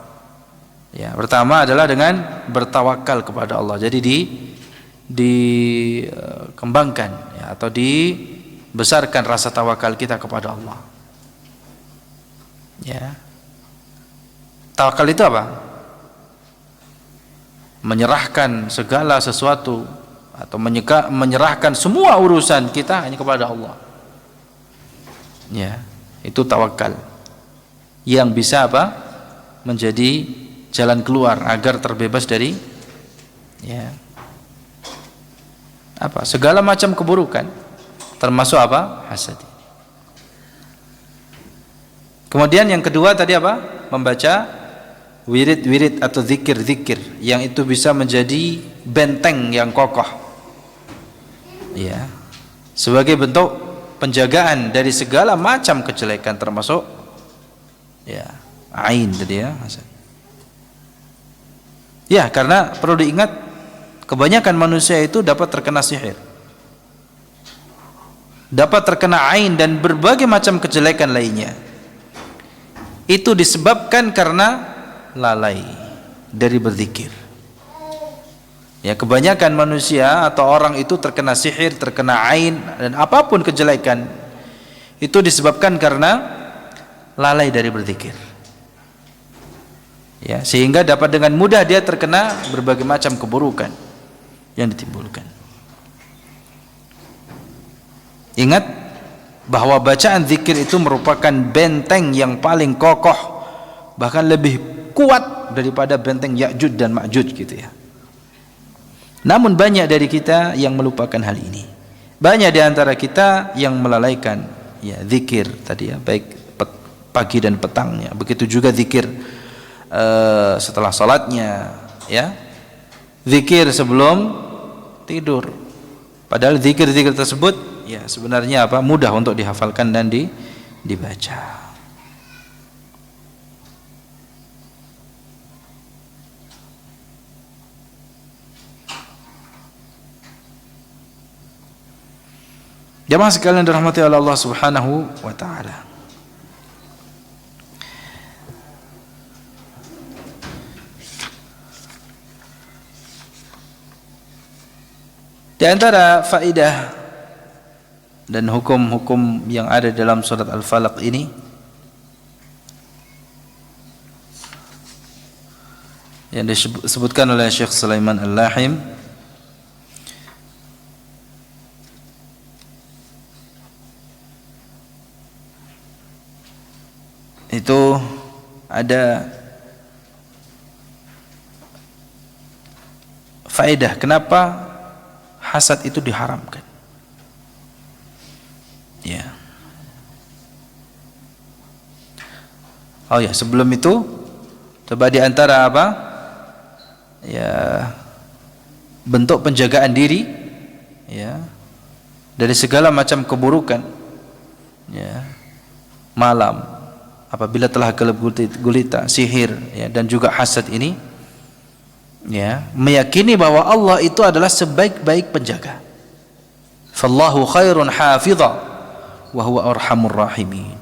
Ya, pertama adalah dengan bertawakal kepada Allah. Jadi dikembangkan ya, atau dibesarkan rasa tawakal kita kepada Allah. Ya. Tawakal itu apa? Menyerahkan segala sesuatu atau menyerahkan semua urusan kita hanya kepada Allah. Ya, itu tawakal. Yang bisa menjadi jalan keluar agar terbebas dari ya segala macam keburukan, termasuk hasad. Kemudian yang kedua tadi membaca wirid-wirid atau zikir-zikir yang itu bisa menjadi benteng yang kokoh ya, sebagai bentuk penjagaan dari segala macam kejelekan, termasuk ya ain tadi ya hasad. Ya, karena perlu diingat kebanyakan manusia itu dapat terkena sihir, dapat terkena ain dan berbagai macam kejelekan lainnya. Itu disebabkan karena lalai dari berzikir. Ya, kebanyakan manusia atau orang itu terkena sihir, terkena ain dan apapun kejelekan itu disebabkan karena lalai dari berzikir. Ya, sehingga dapat dengan mudah dia terkena berbagai macam keburukan yang ditimbulkan. Ingat bahwa bacaan zikir itu merupakan benteng yang paling kokoh, bahkan lebih kuat daripada benteng Ya'juj dan Ma'juj gitu ya. Namun banyak dari kita yang melupakan hal ini. Banyak di antara kita yang melalaikan ya zikir tadi ya, baik pagi dan petangnya. Begitu juga zikir setelah salatnya ya, zikir sebelum tidur. Padahal zikir-zikir tersebut ya sebenarnya apa? Mudah untuk dihafalkan dan dibaca. Jamaah sekalian dirahmati oleh Allah Subhanahu wa taala. Di antara faedah dan hukum-hukum yang ada dalam surat Al-Falaq ini yang disebutkan oleh Syekh Sulaiman Al-Lahim, itu ada faedah kenapa hasad itu diharamkan. Ya. Oh ya, sebelum itu coba di antara apa? Ya, bentuk penjagaan diri ya dari segala macam keburukan. Ya. Malam apabila telah gelap gulita, sihir ya, dan juga hasad ini ya, meyakini bahwa Allah itu adalah sebaik-baik penjaga. Fallahu khairun hafidha wa huwa arhamur rahimin.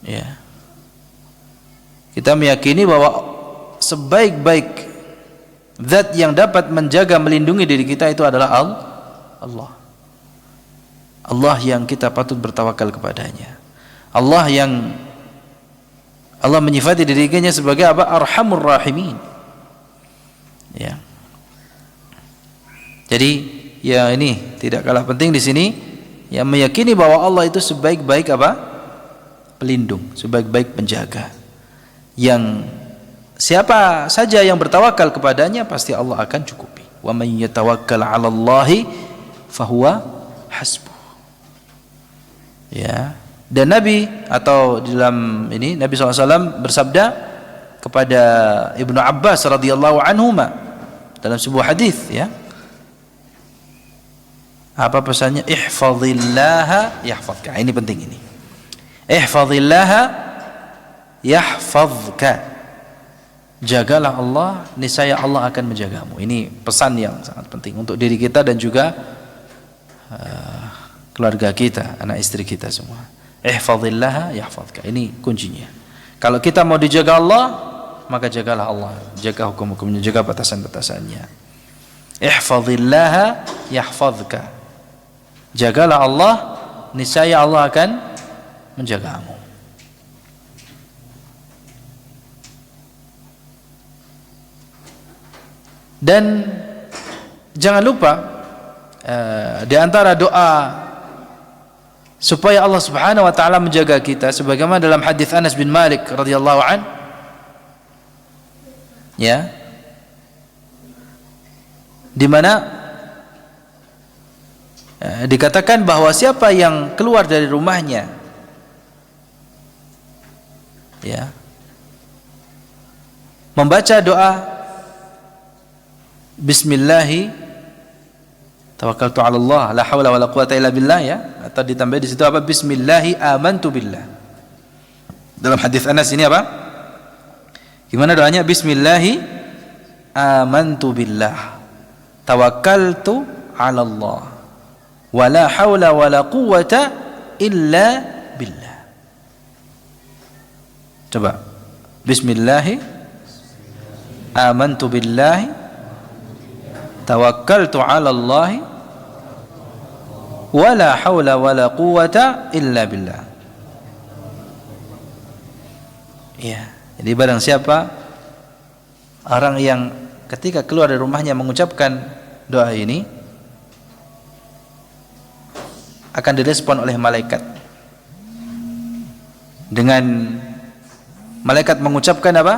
Ya. Kita meyakini bahwa sebaik-baik zat yang dapat menjaga melindungi diri kita itu adalah Allah. Allah yang kita patut bertawakal kepadanya. Allah yang Allah menyifati dirinya sebagai apa? Arhamur rahimin. Ya. Jadi ya ini tidak kalah penting di sini ya, meyakini bahwa Allah itu sebaik-baik apa? Pelindung, sebaik-baik penjaga. Yang siapa saja yang bertawakal kepadanya pasti Allah akan cukupi. Wa may yatawakkal 'ala Allahi fahuwa hasbuh. Ya. Dan Nabi atau dalam ini Nabi SAW bersabda kepada Ibnu Abbas radhiyallahu anhuma dalam sebuah hadis ya. Apa pesannya? Ihfazillaha yahfazka. Ini penting ini. Ihfazillaha yahfazka. Jagalah Allah, niscaya Allah akan menjagamu. Ini pesan yang sangat penting untuk diri kita dan juga keluarga kita, anak istri kita semua. Ihfazillaha yahfazka. Ini kuncinya. Kalau kita mau dijaga Allah, maka jagalah Allah, jaga hukum-hukumnya, jaga batasan-batasannya. Ihfazillaha yahfazka. Jagalah Allah, niscaya Allah akan menjagamu. Dan jangan lupa di antara doa supaya Allah Subhanahu wa taala menjaga kita sebagaimana dalam hadis Anas bin Malik radhiyallahu an ya, di mana dikatakan bahwa siapa yang keluar dari rumahnya ya membaca doa bismillahi tawakkaltu 'ala Allah la haula wala quwata illa billah ya, atau ditambah di situ apa? Bismillahi amantu billah. Dalam hadis Anas ini apa? Gimana doanya? Bismillahi amantu billah tawakkaltu 'ala Allah wa la haula wala quwata illa billah. Coba. Bismillahi amantu billahi tawakkaltu 'ala Allah wala haula wala quwata illa billah. Ya, jadi barang siapa orang yang ketika keluar dari rumahnya mengucapkan doa ini akan direspon oleh malaikat dengan malaikat mengucapkan apa?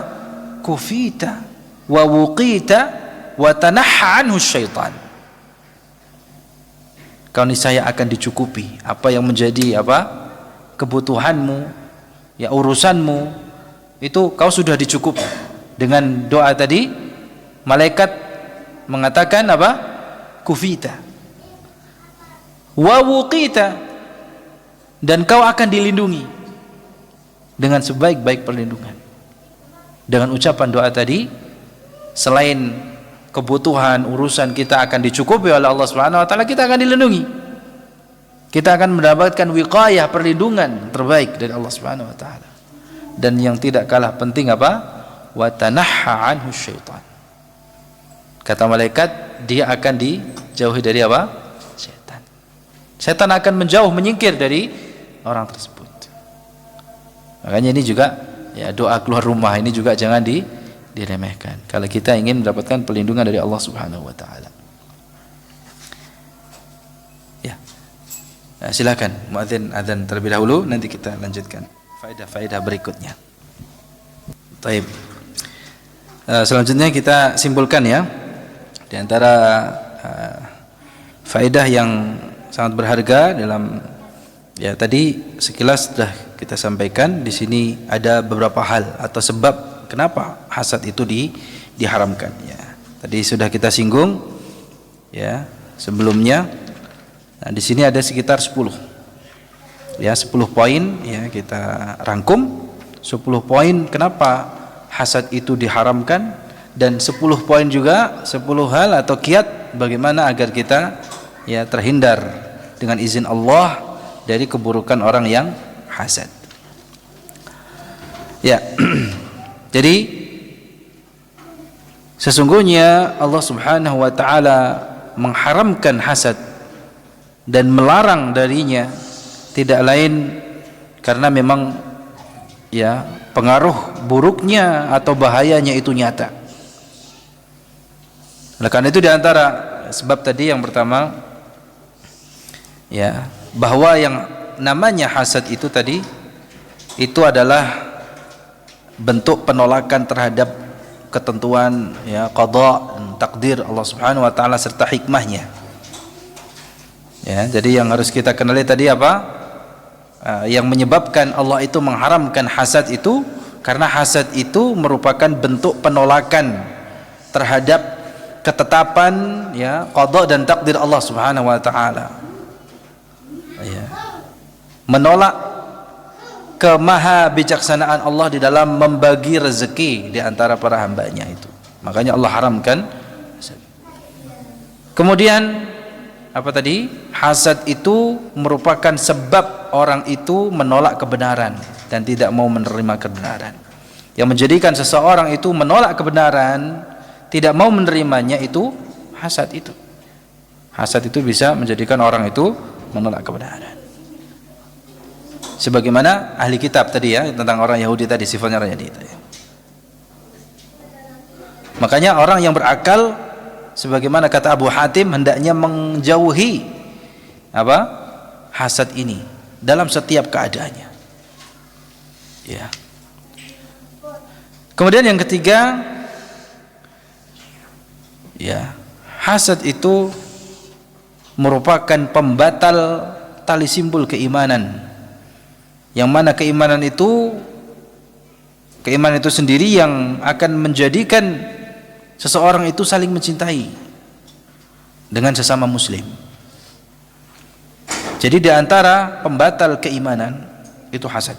Kufita wa wuqita wa tanahha anhu syaitan. Kau niscaya akan dicukupi apa yang menjadi apa kebutuhanmu ya, urusanmu itu kau sudah dicukupi. Dengan doa tadi malaikat mengatakan apa? Kufita wa wuqita, dan kau akan dilindungi dengan sebaik-baik perlindungan. Dengan ucapan doa tadi, selain kebutuhan urusan kita akan dicukupi oleh Allah Subhanahu wa taala, kita akan dilindungi. Kita akan mendapatkan wiqayah, perlindungan terbaik dari Allah Subhanahu wa taala. Dan yang tidak kalah penting apa? Wa tanahha anhu syaitan. Kata malaikat, dia akan dijauhi dari apa? Setan. Setan akan menjauh, menyingkir dari orang tersebut. Makanya ini juga ya, doa keluar rumah ini juga jangan diremehkan kalau kita ingin mendapatkan perlindungan dari Allah Subhanahu wa taala. Ya. Nah, silakan muadzin adzan terlebih dahulu, nanti kita lanjutkan faedah-faedah berikutnya. Baik. Selanjutnya kita simpulkan ya, di antara faedah yang sangat berharga dalam ya tadi sekilas sudah kita sampaikan. Di sini ada beberapa hal atau sebab kenapa hasad itu diharamkan ya. Tadi sudah kita singgung ya sebelumnya. Nah, di sini ada sekitar 10 ya, 10 poin ya, kita rangkum 10 poin kenapa hasad itu diharamkan, dan 10 poin juga 10 hal atau kiat bagaimana agar kita ya terhindar dengan izin Allah dari keburukan orang yang hasad. Ya. Jadi sesungguhnya Allah Subhanahu wa taala mengharamkan hasad dan melarang darinya tidak lain karena memang ya pengaruh buruknya atau bahayanya itu nyata. Oleh karena itu di antara sebab tadi yang pertama ya, bahwa yang namanya hasad itu tadi itu adalah bentuk penolakan terhadap ketentuan ya qada dan takdir Allah Subhanahu wa taala serta hikmahnya. Ya, jadi yang harus kita kenali tadi apa? Yang menyebabkan Allah itu mengharamkan hasad itu karena hasad itu merupakan bentuk penolakan terhadap ketetapan ya qada dan takdir Allah Subhanahu wa taala. Ya. Menolak kemahabijaksanaan Allah di dalam membagi rezeki di antara para hambanya itu. Makanya Allah haramkan hasad. Kemudian apa tadi? Hasad itu merupakan sebab orang itu menolak kebenaran dan tidak mau menerima kebenaran. Yang menjadikan seseorang itu menolak kebenaran, tidak mau menerimanya itu hasad itu. Hasad itu bisa menjadikan orang itu menolak kebenaran. Sebagaimana ahli kitab tadi ya, tentang orang Yahudi tadi, sifatnya orang Yahudi tadi. Makanya orang yang berakal, sebagaimana kata Abu Hatim, hendaknya menjauhi apa? Hasad ini dalam setiap keadaannya. Ya. Kemudian yang ketiga, ya, hasad itu merupakan pembatal tali simpul keimanan. Yang mana keimanan itu sendiri yang akan menjadikan seseorang itu saling mencintai dengan sesama muslim. Jadi di antara pembatal keimanan itu hasad.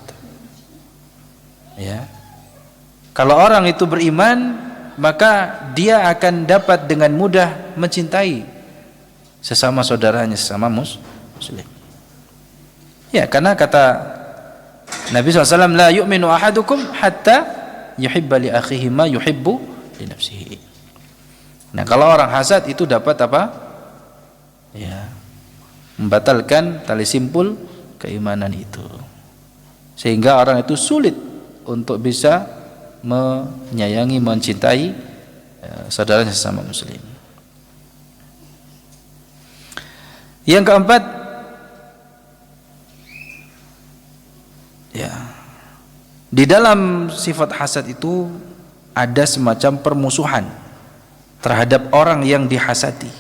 Ya. Kalau orang itu beriman, maka dia akan dapat dengan mudah mencintai sesama saudaranya, sesama muslim. Ya, karena kata Nabi SAW, la yu'minu ahadukum hatta yuhibba li akhihi ma yuhibbu li nafsihi. Nah, kalau orang hasad itu dapat apa? Ya, membatalkan tali simpul keimanan itu. Sehingga orang itu sulit untuk bisa menyayangi, mencintai saudaranya sesama muslim. Yang keempat, ya, di dalam sifat hasad itu ada semacam permusuhan terhadap orang yang dihasadi.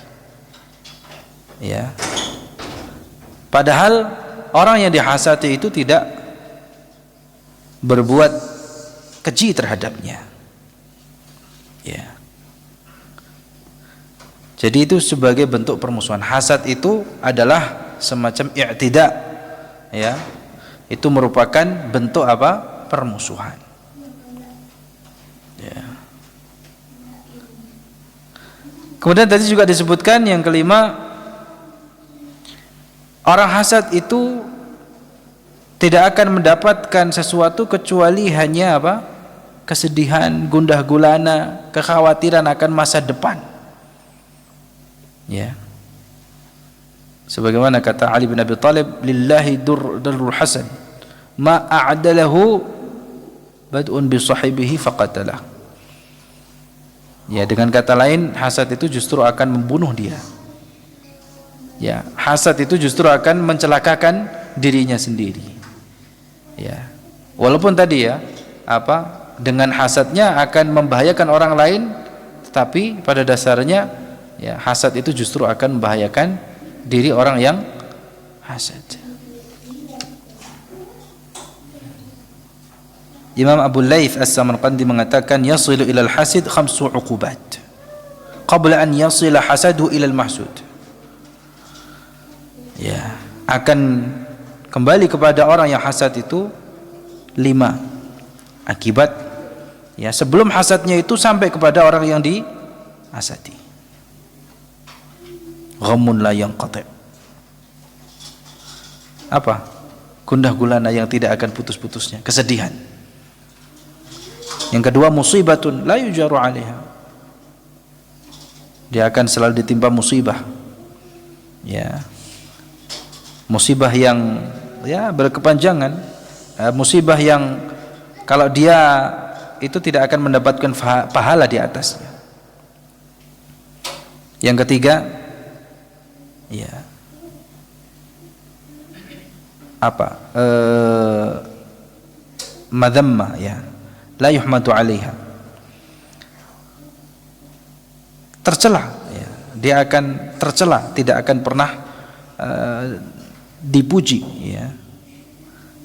Ya. Padahal orang yang dihasadi itu tidak berbuat keji terhadapnya. Ya. Jadi itu sebagai bentuk permusuhan. Hasad itu adalah semacam i'tida, ya. Itu merupakan bentuk apa? Permusuhan. Ya. Kemudian tadi juga disebutkan yang kelima, orang hasad itu tidak akan mendapatkan sesuatu kecuali hanya apa? Kesedihan, gundah gulana, kekhawatiran akan masa depan. Ya. Sebagaimana kata Ali bin Abi Thalib, lillahi darul hasan ma a'dalahu bad'un bi sahibihi faqatalah. Ya, dengan kata lain, hasad itu justru akan membunuh dia. Ya, hasad itu justru akan mencelakakan dirinya sendiri. Ya. Walaupun tadi ya, dengan hasadnya akan membahayakan orang lain, tetapi pada dasarnya ya, hasad itu justru akan membahayakan diri orang yang hasad. Imam Abu Laith As-Samarqandi mengatakan, yasilu ilal hasid khamsu uqubat qabla an yasila hasadu ilal mahsud. Ya, akan kembali kepada orang yang hasad itu 5 akibat, ya, sebelum hasadnya itu sampai kepada orang yang dihasadi. Ghamun la yanqati'. Apa? Gundah gulana yang tidak akan putus-putusnya, kesedihan. Yang kedua, musibatun la yujaru 'alaiha. Dia akan selalu ditimpa musibah. Ya. Musibah yang ya berkepanjangan, musibah yang kalau dia itu tidak akan mendapatkan pahala di atasnya. Yang ketiga, ya, madhamma, ya, la yuhmadu 'alaiha. Tercela, ya. Dia akan tercela, tidak akan pernah dipuji, ya.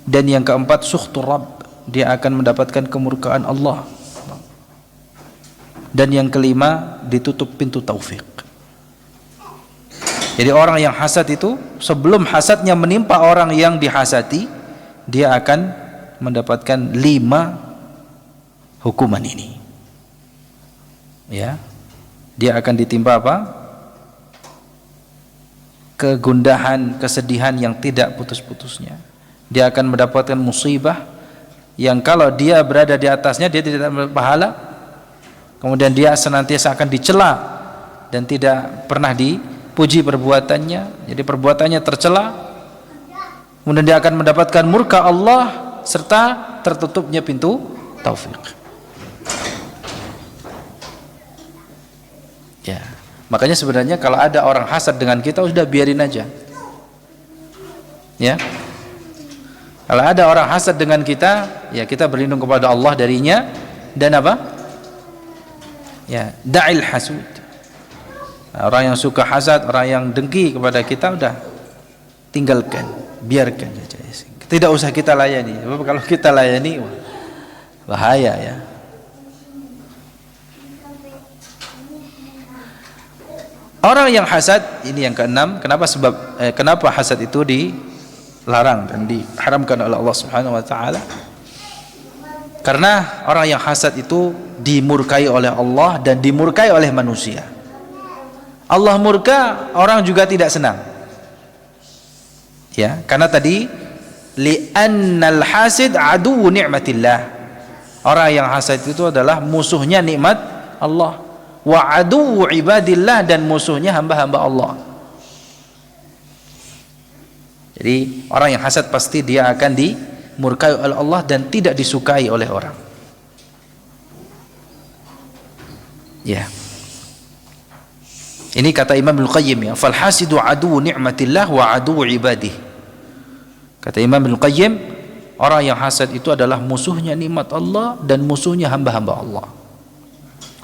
Dan yang keempat, sukhtur Rabb, dia akan mendapatkan kemurkaan Allah. Dan yang kelima, ditutup pintu taufik. Jadi orang yang hasad itu, sebelum hasadnya menimpa orang yang dihasati, dia akan mendapatkan 5 hukuman ini. Ya. Dia akan ditimpa apa? Kegundahan, kesedihan yang tidak putus-putusnya. Dia akan mendapatkan musibah yang kalau dia berada di atasnya dia tidak dapat pahala. Kemudian dia senantiasa akan dicela dan tidak pernah dipuji perbuatannya. Jadi perbuatannya tercela. Kemudian dia akan mendapatkan murka Allah serta tertutupnya pintu taufik. Ya. Makanya sebenarnya kalau ada orang hasad dengan kita, sudah biarin aja. Ya. Kalau ada orang hasad dengan kita, ya kita berlindung kepada Allah darinya, dan apa? Ya, da'il hasud. Orang yang suka hasad, orang yang dengki kepada kita, udah tinggalkan, biarkan saja. Tidak usah kita layani. Sebab kalau kita layani, bahaya, ya. Orang yang hasad, ini yang keenam, kenapa hasad itu dilarang dan diharamkan oleh Allah Subhanahu wa taala? Karena orang yang hasad itu dimurkai oleh Allah dan dimurkai oleh manusia. Allah murka, orang juga tidak senang. Ya, karena tadi li'annal hasid aduwwu ni'matillah. Orang yang hasad itu adalah musuhnya nikmat Allah. Wa aduwwu ibadillah, dan musuhnya hamba-hamba Allah. Jadi orang yang hasad pasti dia akan dimurkai oleh Allah dan tidak disukai oleh orang. Ya. Ini kata Imam Ibnu Qayyim, ya, fal hasidu aduwwu ni'matillah wa aduwwu ibadih. Kata Imam Ibnu Qayyim, orang yang hasad itu adalah musuhnya nikmat Allah dan musuhnya hamba-hamba Allah.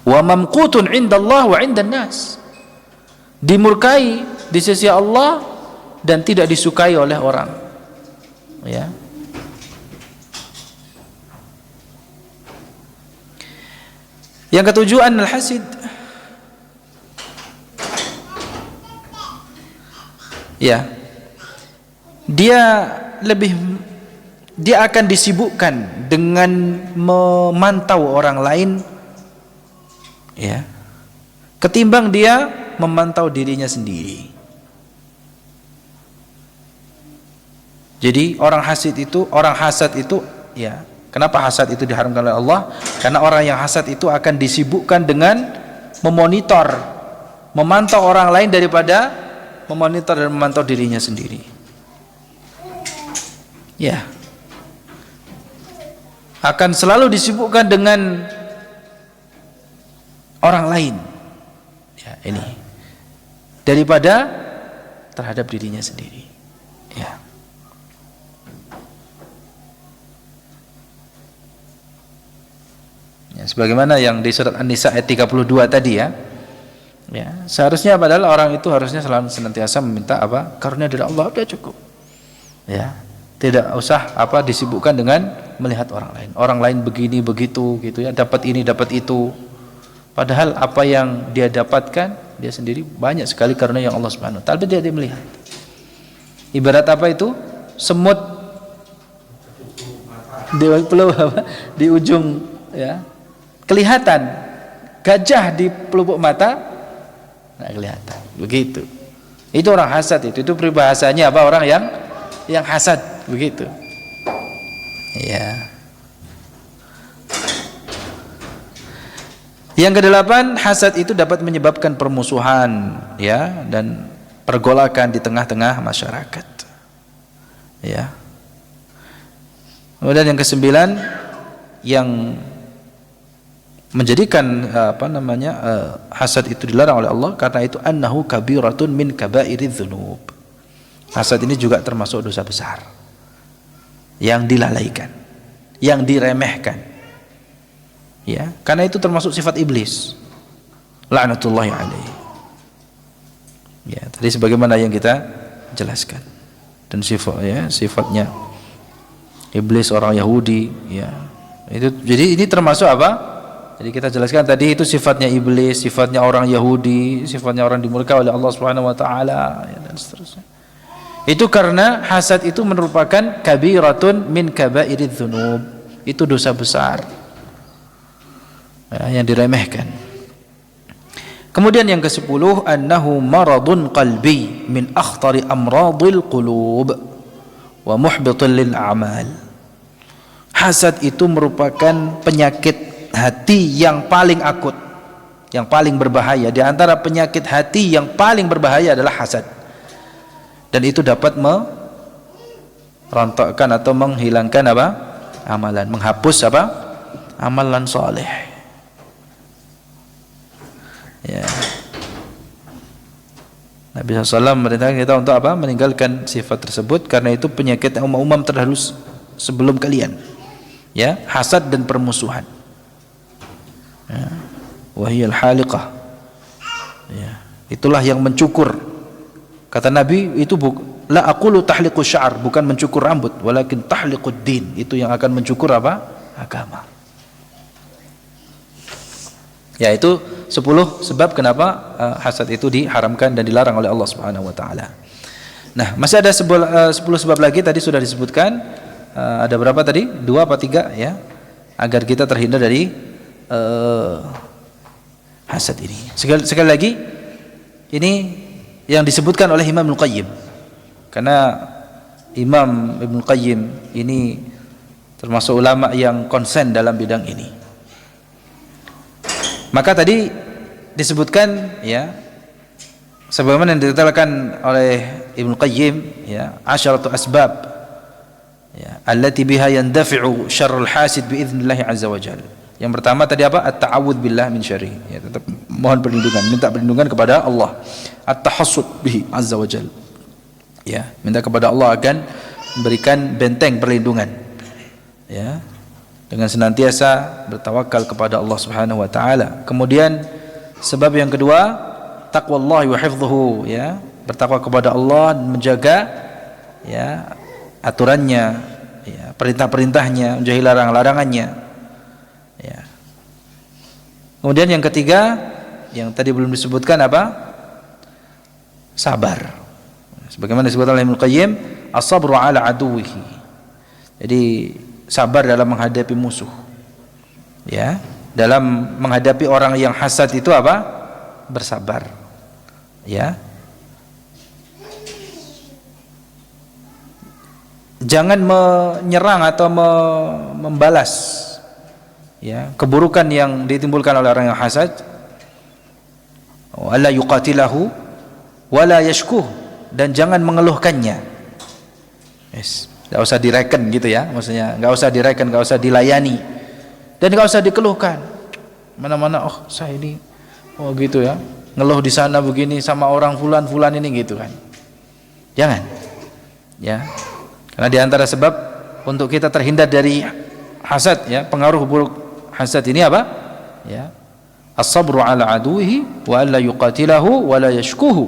Wa mamqutun 'indallah wa 'indan nas. Dimurkai di sisi Allah dan tidak disukai oleh orang. Ya. Yang ketujuh, al-hasid Ya. Dia akan disibukkan dengan memantau orang lain, ya, ketimbang dia memantau dirinya sendiri. Jadi orang hasad itu, ya, kenapa hasad itu diharamkan oleh Allah? Karena orang yang hasad itu akan disibukkan dengan memonitor, memantau orang lain daripada memonitor dan memantau dirinya sendiri. Ya, akan selalu disibukkan dengan orang lain, ya, ini daripada terhadap dirinya sendiri. Ya. Ya, sebagaimana yang di surat An-Nisa ayat 32 tadi, ya. Ya, seharusnya padahal orang itu harusnya selalu senantiasa meminta apa? Karunia dari Allah, sudah cukup. Ya. Tidak usah disibukkan dengan melihat orang lain. Orang lain begini begitu gitu, ya, dapat ini dapat itu. Padahal apa yang dia dapatkan, dia sendiri banyak sekali karunia yang Allah Subhanahu wa taala, tapi dia melihat. Ibarat apa itu? Semut di ujung, ya, kelihatan, gajah di pelupuk mata nggak kelihatan. Begitu. Itu orang hasad itu peribahasanya apa? Orang yang hasad, begitu. Ya. Yang kedelapan, hasad itu dapat menyebabkan permusuhan, ya, dan pergolakan di tengah-tengah masyarakat. Ya. Kemudian yang kesembilan, yang menjadikan hasad itu dilarang oleh Allah, karena itu annahu kabiratun min kabairidz dzunub. Hasad ini juga termasuk dosa besar yang dilalaikan, yang diremehkan, ya, karena itu termasuk sifat iblis, laknatullahi alaihi. Ya, tadi sebagaimana yang kita jelaskan, dan sifatnya iblis orang Yahudi, ya, itu. Jadi ini termasuk apa? Jadi kita jelaskan tadi itu sifatnya iblis, sifatnya orang Yahudi, sifatnya orang dimurkai oleh Allah Subhanahu wa taala, ya, dan seterusnya. Itu karena hasad itu merupakan kabiratun min kabairidz dzunub. Itu dosa besar, ya, yang diremehkan. Kemudian yang ke-10, annahu maradun qalbi min akhtari amradil qulub wa muhbitul lil a'mal. Hasad itu merupakan penyakit hati yang paling akut, yang paling berbahaya. Di antara penyakit hati yang paling berbahaya adalah hasad. Dan itu dapat merontokkan atau menghilangkan apa? Amalan, menghapus apa? Amalan soleh. Ya. Nabi SAW merintahkan kita untuk apa? Meninggalkan sifat tersebut, karena itu penyakit yang umum terdahulu sebelum kalian. Ya, hasad dan permusuhan. Ya. Wahiyal haliqah. Ya. Itulah yang mencukur. Kata Nabi, itu la aqulu tahliqu sya'ar, bukan mencukur rambut, walakin tahliqud din, itu yang akan mencukur apa? Agama. Ya, itu 10 sebab kenapa hasad itu diharamkan dan dilarang oleh Allah Subhanahu wa taala. Nah, masih ada 10 sebab lagi, tadi sudah disebutkan. Ada berapa tadi? 2 apa 3, ya? Agar kita terhindar dari hasad ini. Sekali lagi, ini yang disebutkan oleh Imam Ibnu Qayyim, karena Imam Ibnu Qayyim ini termasuk ulama yang konsen dalam bidang ini. Maka tadi disebutkan, ya, sebagaimana yang diterangkan oleh Ibnu Qayyim, ya, 10 asbab, ya, allati biha yandafi'u syarrul hasid biiznillah azza wajalla. Yang pertama tadi apa? At-ta'awudz billah min syarri, ya, tetap mohon perlindungan, minta perlindungan kepada Allah. At-tahassud bihi azza wajalla, ya, minta kepada Allah akan memberikan benteng perlindungan, ya, dengan senantiasa bertawakal kepada Allah Subhanahu wa taala. Kemudian sebab yang kedua, taqwallahi wa hifdhuhu, ya, bertakwa kepada Allah dan menjaga, ya, aturannya, ya, perintah-perintahnya, menjauhi larangan-larangannya, ya. Kemudian yang ketiga, yang tadi belum disebutkan apa? Sabar. Sebagaimana disebut oleh Ibnu Qayyim, as-sabru ala aduwihi. Jadi sabar dalam menghadapi musuh. Ya, dalam menghadapi orang yang hasad itu apa? Bersabar. Ya. Jangan menyerang atau membalas ya keburukan yang ditimbulkan oleh orang yang hasad. Wala yuqatilahu wala yashkuh, dan jangan mengeluhkannya. Yes, enggak usah direken gitu ya, maksudnya enggak usah direken, enggak usah dilayani, dan enggak usah dikeluhkan. Mana-mana oh saya ini oh gitu ya, ngeluh di sana begini sama orang fulan ini gitu kan. Jangan. Ya. Karena di antara sebab untuk kita terhindar dari hasad ya, pengaruh buruk hasad ini apa? Ya. As-sabru ala aduwihi wa alla yuqatilahu wa la yashkuhu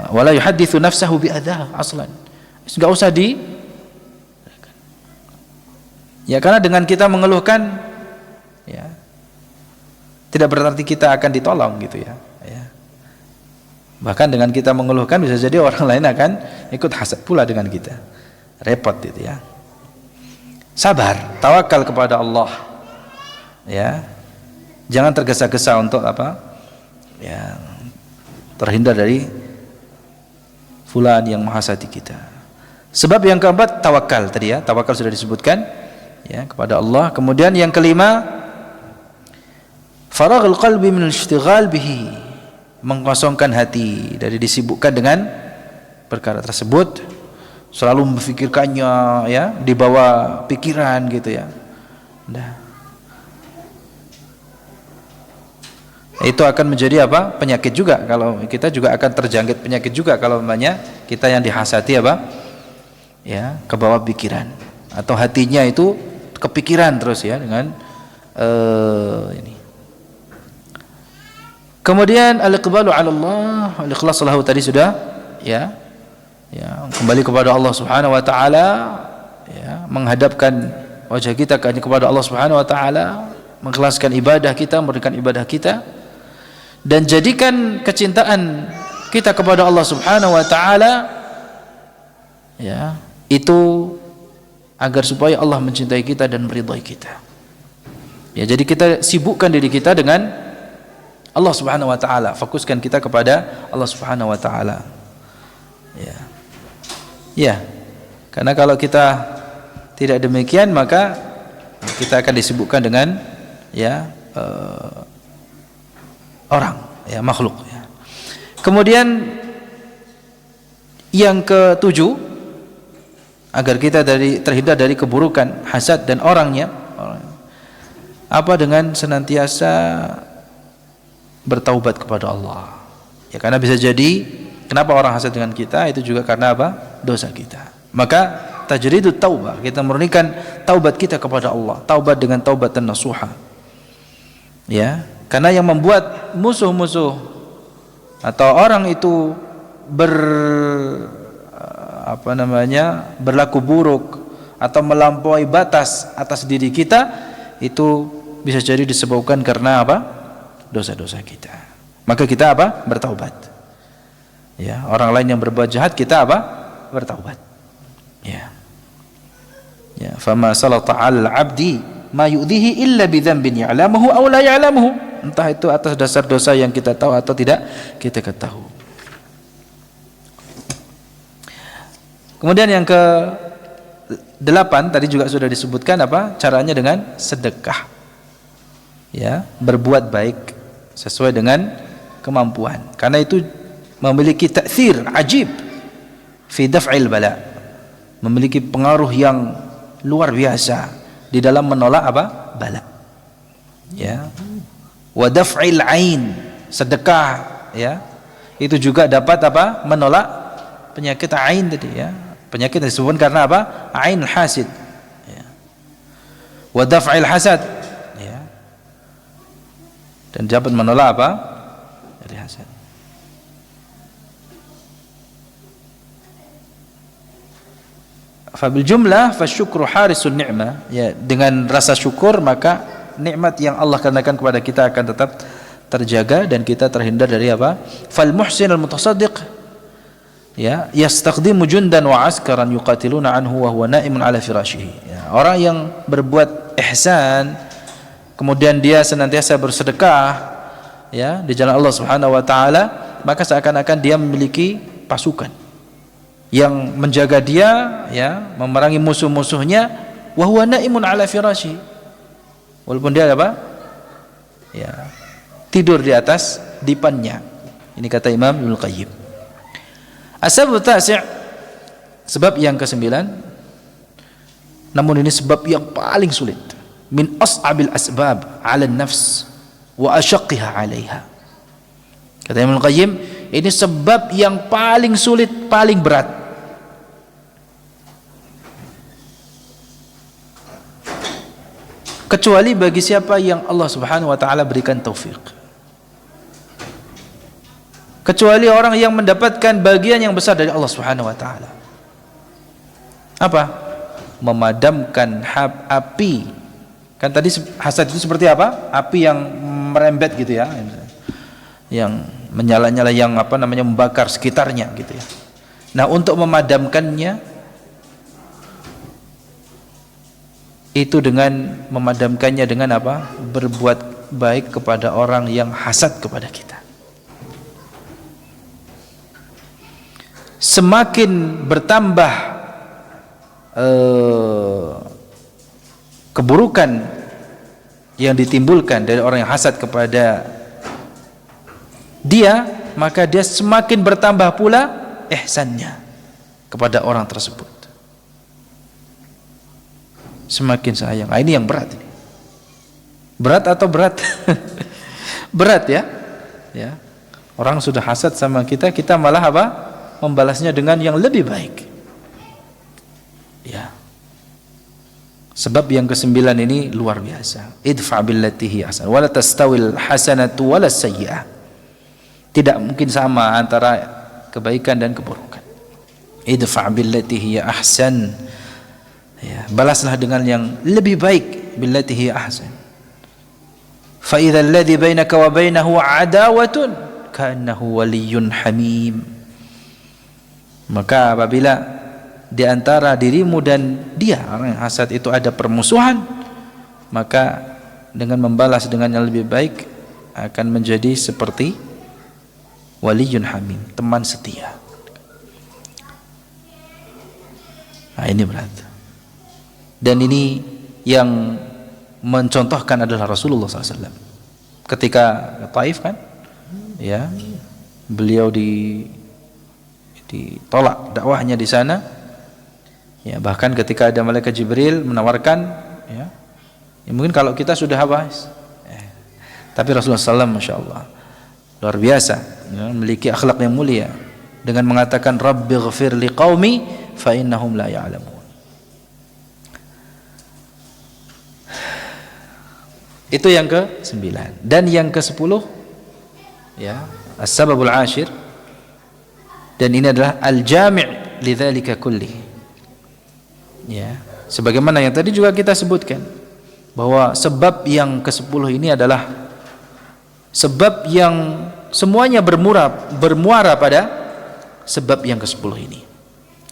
wa la yuhaddithu nafsahu bi adha aslan. Enggak usah ya, karena dengan kita mengeluhkan ya tidak berarti kita akan ditolong gitu ya. Bahkan dengan kita mengeluhkan bisa jadi orang lain akan ikut hasad pula dengan kita. Repot gitu ya. Sabar, tawakal kepada Allah. Ya. Jangan tergesa-gesa untuk apa? Ya, terhindar dari fulan yang menghasati kita. Sebab yang keempat tawakal tadi ya, tawakal sudah disebutkan ya kepada Allah. Kemudian yang kelima faraghul qalbi min al-ishtighal bihi, mengkosongkan hati dari disibukkan dengan perkara tersebut, selalu memikirkannya ya, dibawa pikiran gitu ya. Nah, itu akan menjadi apa? Penyakit juga. Kalau kita juga akan terjangkit penyakit juga kalau namanya kita yang dihasati apa? Ya, kebawa pikiran atau hatinya itu kepikiran terus ya dengan ini. Kemudian al-iqbalu 'ala Allah, al-ikhlas lahu tadi sudah ya. Ya, kembali kepada Allah Subhanahu wa taala ya, menghadapkan wajah kita kepada Allah Subhanahu wa taala, mengikhlaskan ibadah kita, memberikan ibadah kita, dan jadikan kecintaan kita kepada Allah Subhanahu wa taala ya, itu agar supaya Allah mencintai kita dan meridai kita. Ya, jadi kita sibukkan diri kita dengan Allah Subhanahu wa taala, fokuskan kita kepada Allah Subhanahu wa taala. Ya. Ya. Karena kalau kita tidak demikian maka kita akan disibukkan dengan ya orang, ya makhluk ya. Kemudian yang ketujuh, agar kita terhindar dari keburukan hasad dan orangnya, apa dengan senantiasa bertaubat kepada Allah. Ya, karena bisa jadi kenapa orang hasad dengan kita itu juga karena apa? Dosa kita. Maka tajridut taubah, kita murnikan taubat kita kepada Allah, taubat dengan taubatan nasuha. Ya, karena yang membuat musuh-musuh atau orang itu berlaku buruk atau melampaui batas atas diri kita, itu bisa jadi disebabkan karena apa? Dosa-dosa kita. Maka kita apa? Bertaubat. Ya, orang lain yang berbuat jahat kita apa? Bertaubat. Ya. Ya, fama salata 'alal 'abdi ma yu'dhihi illa bidzambin ya'lamuhu aw la ya'lamuhu. Entah itu atas dasar dosa yang kita tahu atau tidak kita ketahui. Kemudian yang ke-8 tadi juga sudah disebutkan apa? Caranya dengan sedekah. Ya, berbuat baik sesuai dengan kemampuan. Karena itu memiliki ta'thir ajib fi daf'il bala. Memiliki pengaruh yang luar biasa di dalam menolak apa? Bala. Ya. Wa daf'il ain, sedekah ya. Itu juga dapat apa? Menolak penyakit ain tadi ya. Penyakit yang disebabkan karena apa? Ain hasid. Ya. Wa daf'il hasad. Dan dapat menolak apa? Dari hasad. Fabil jumlah fasyukru harisun ni'mah, ya, dengan rasa syukur maka nikmat yang Allah karuniakan kepada kita akan tetap terjaga dan kita terhindar dari apa? Fal muhsin al mutasaddiq ya, yastaqdimu jundan wa askaran yuqatiluna anhu wa huwa na'imun ala firashihi. Ya, orang yang berbuat ihsan kemudian dia senantiasa bersedekah ya di jalan Allah Subhanahu wa taala, maka seakan-akan dia memiliki pasukan yang menjaga dia ya, memerangi musuh-musuhnya, wa huwa na'imun ala firashihi, walaupun dia apa? Ya, tidur di atas dipannya. Ini kata Imam Ibnu Qayyim. As-sabab tasi', sebab yang ke-9, namun ini sebab yang paling sulit, min as'abil asbab 'ala an-nafs wa ashaqqiha 'alaiha. Kata Ibnu Qayyim, ini sebab yang paling sulit, paling berat. Kecuali bagi siapa yang Allah Subhanahu wa taala berikan taufik. Kecuali orang yang mendapatkan bagian yang besar dari Allah Subhanahu wa taala. Apa? Memadamkan api. Kan tadi hasad itu seperti apa? Api yang merembet gitu ya. Yang menyala-nyala, yang apa namanya, membakar sekitarnya gitu ya. Nah, untuk memadamkannya itu dengan memadamkannya dengan apa? Berbuat baik kepada orang yang hasad kepada kita. Semakin bertambah keburukan yang ditimbulkan dari orang yang hasad kepada dia, maka dia semakin bertambah pula ihsannya kepada orang tersebut. Semakin sayang. Nah, ini yang berat ini. Berat atau berat? Berat ya. Ya. Orang sudah hasad sama kita, kita malah apa? Membalasnya dengan yang lebih baik. Ya. Sebab yang ke-9 ini luar biasa. Idfa billati hi ahsan wala tastawil hasanatu wala sayyi'ah. Tidak mungkin sama antara kebaikan dan keburukan. Idfa billati hi ahsan. Ya, balaslah dengan yang lebih baik, billati hi ahsan. Fa idza alladhi bainaka wa bainahu adawatun ka'annahu waliyyun hamim. Maka apabila di antara dirimu dan dia, orang yang hasad itu, ada permusuhan, maka dengan membalas dengan yang lebih baik akan menjadi seperti waliyun hamim, teman setia. Nah, ini berat. Dan ini yang mencontohkan adalah Rasulullah SAW. Ketika Taif kan, ya, beliau ditolak dakwahnya di sana. Ya, bahkan ketika ada malaikat Jibril menawarkan, ya mungkin kalau kita sudah habis, tapi Rasulullah SAW, masya Allah, luar biasa, ya, memiliki akhlak yang mulia dengan mengatakan Rabbighfir liqaumi fa innahum la ya'lamun. Itu yang ke-9. Dan yang ke-10, ya, as-sababul ashir, dan ini adalah al-jami' lidzalika kulli. Ya, sebagaimana yang tadi juga kita sebutkan bahwa sebab yang ke-10 ini adalah sebab yang semuanya bermuara pada sebab yang ke-10 ini,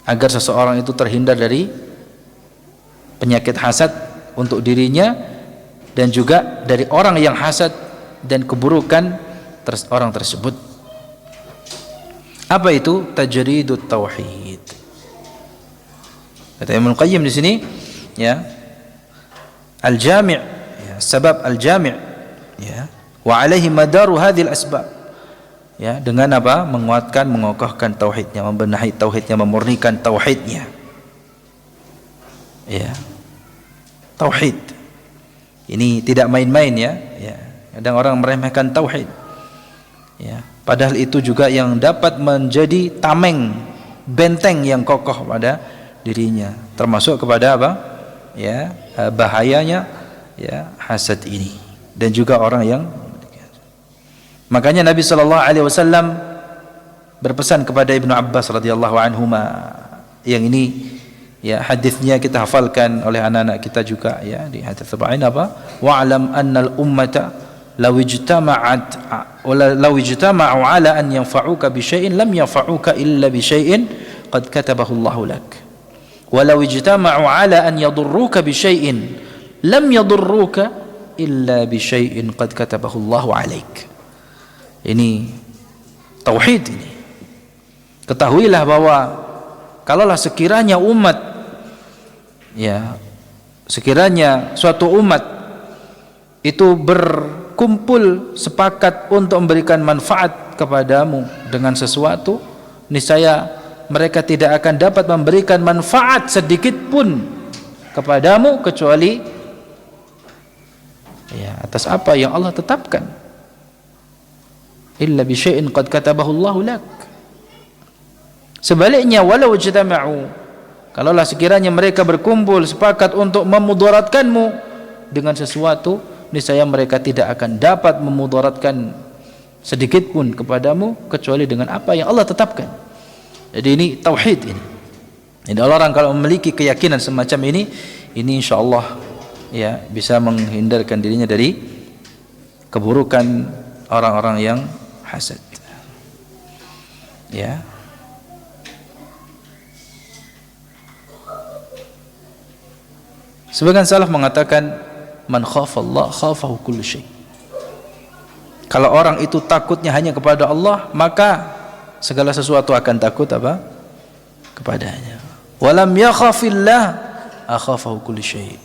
agar seseorang itu terhindar dari penyakit hasad untuk dirinya dan juga dari orang yang hasad dan keburukan orang tersebut. Apa itu? Tajridut tauhid. Kata Ibnu Qayyim di sini, ya, al-jami', ya, sebab al-jami', ya, wa alaihi madaru hadhil asbab. Ya, dengan apa? Menguatkan, mengokohkan tauhidnya, membenahi tauhidnya, memurnikan tauhidnya. Ya. Tauhid. Ini tidak main-main, ya. Ya. Kadang orang meremehkan tauhid. Ya. Padahal itu juga yang dapat menjadi tameng, benteng yang kokoh pada dirinya, termasuk kepada apa? Ya, bahayanya, ya, hasad ini, dan juga orang yang. Makanya Nabi SAW berpesan kepada Ibnu Abbas radhiyallahu anhuma, yang ini, ya, hadisnya kita hafalkan oleh anak-anak kita juga, ya, di hadis tabain apa? Wa'lam annal ummata law ijtama'u ala an yanfa'uka bi syai'in lam yanfa'uka illa bi syai'in qad katabahu Allahu lak wa law ijtama'u ala an yadurruka bi syai'in lam yadurruka illa bi syai'in qad katabahu Allahu alaik. Ini tauhid ini. Ketahuilah bahwa kalaulah sekiranya umat, ya, sekiranya suatu umat itu berkumpul sepakat untuk memberikan manfaat kepadamu dengan sesuatu, niscaya mereka tidak akan dapat memberikan manfaat sedikit pun kepadamu kecuali ya atas apa yang Allah tetapkan. Illa bi syai'in qad katabahu Allahu lak. Sebaliknya, walau ijtama'u, kalaulah sekiranya mereka berkumpul sepakat untuk memudaratkanmu dengan sesuatu, niscaya mereka tidak akan dapat memudaratkan sedikit pun kepadamu kecuali dengan apa yang Allah tetapkan. Jadi ini tauhid ini. Jadi orang kalau memiliki keyakinan semacam ini insyaallah ya bisa menghindarkan dirinya dari keburukan orang-orang yang hasad. Ya. Sebagian salaf mengatakan man khafa Allah khafahu kullu syai. Kalau orang itu takutnya hanya kepada Allah, maka segala sesuatu akan takut apa? Kepadanya. Walam yakhafillah akhafahu kullu syai.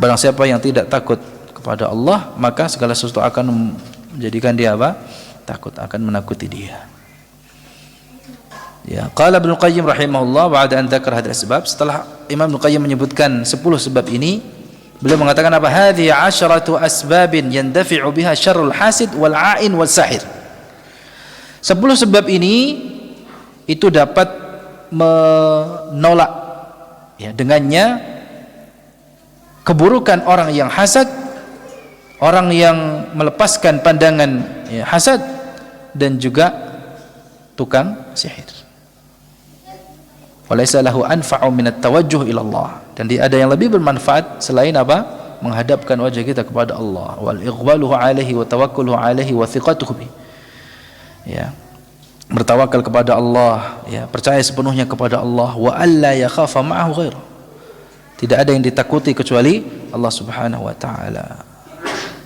Barang siapa yang tidak takut kepada Allah, maka segala sesuatu akan menjadikan dia apa? Takut, akan menakuti dia. Ya, qala Ibnu Qayyim rahimahullah ba'da an dzakara hadhihi asbab, setelah Imam Ibnu Qayyim menyebutkan 10 sebab ini, beliau mengatakan apa? Hadhihi 'asharatu asbabin yandafi'u biha syarrul hasid wal 'ain was sahir. 10 sebab ini itu dapat menolak ya dengannya keburukan orang yang hasad, orang yang melepaskan pandangan ya, hasad, dan juga tukang sihir. Walaysa lahu anfa'u minat tawajjuh ila Allah, dan ada yang lebih bermanfaat selain apa? Menghadapkan wajah kita kepada Allah, wal iqbaluhu alaihi wa tawakkuluhu alaihi wa thiqatuhu bi. Ya. Bertawakal kepada Allah, ya, percaya sepenuhnya kepada Allah, wa alla yakhafa ma'ahu ghairu. Tidak ada yang ditakuti kecuali Allah Subhanahu wa taala.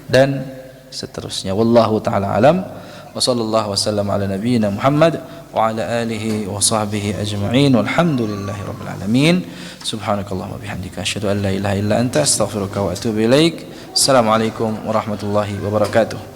Dan seterusnya. Wallahu taala alam. Wa sallallahu wasallam ala nabiyyina Muhammad wa ala alihi wa sahbihi ajma'in walhamdulillahi rabbil alamin. Subhanakallahumma bihamdika asyhadu an la ilaha illa anta astaghfiruka wa atubu ilaik. Assalamualaikum warahmatullahi wabarakatuh.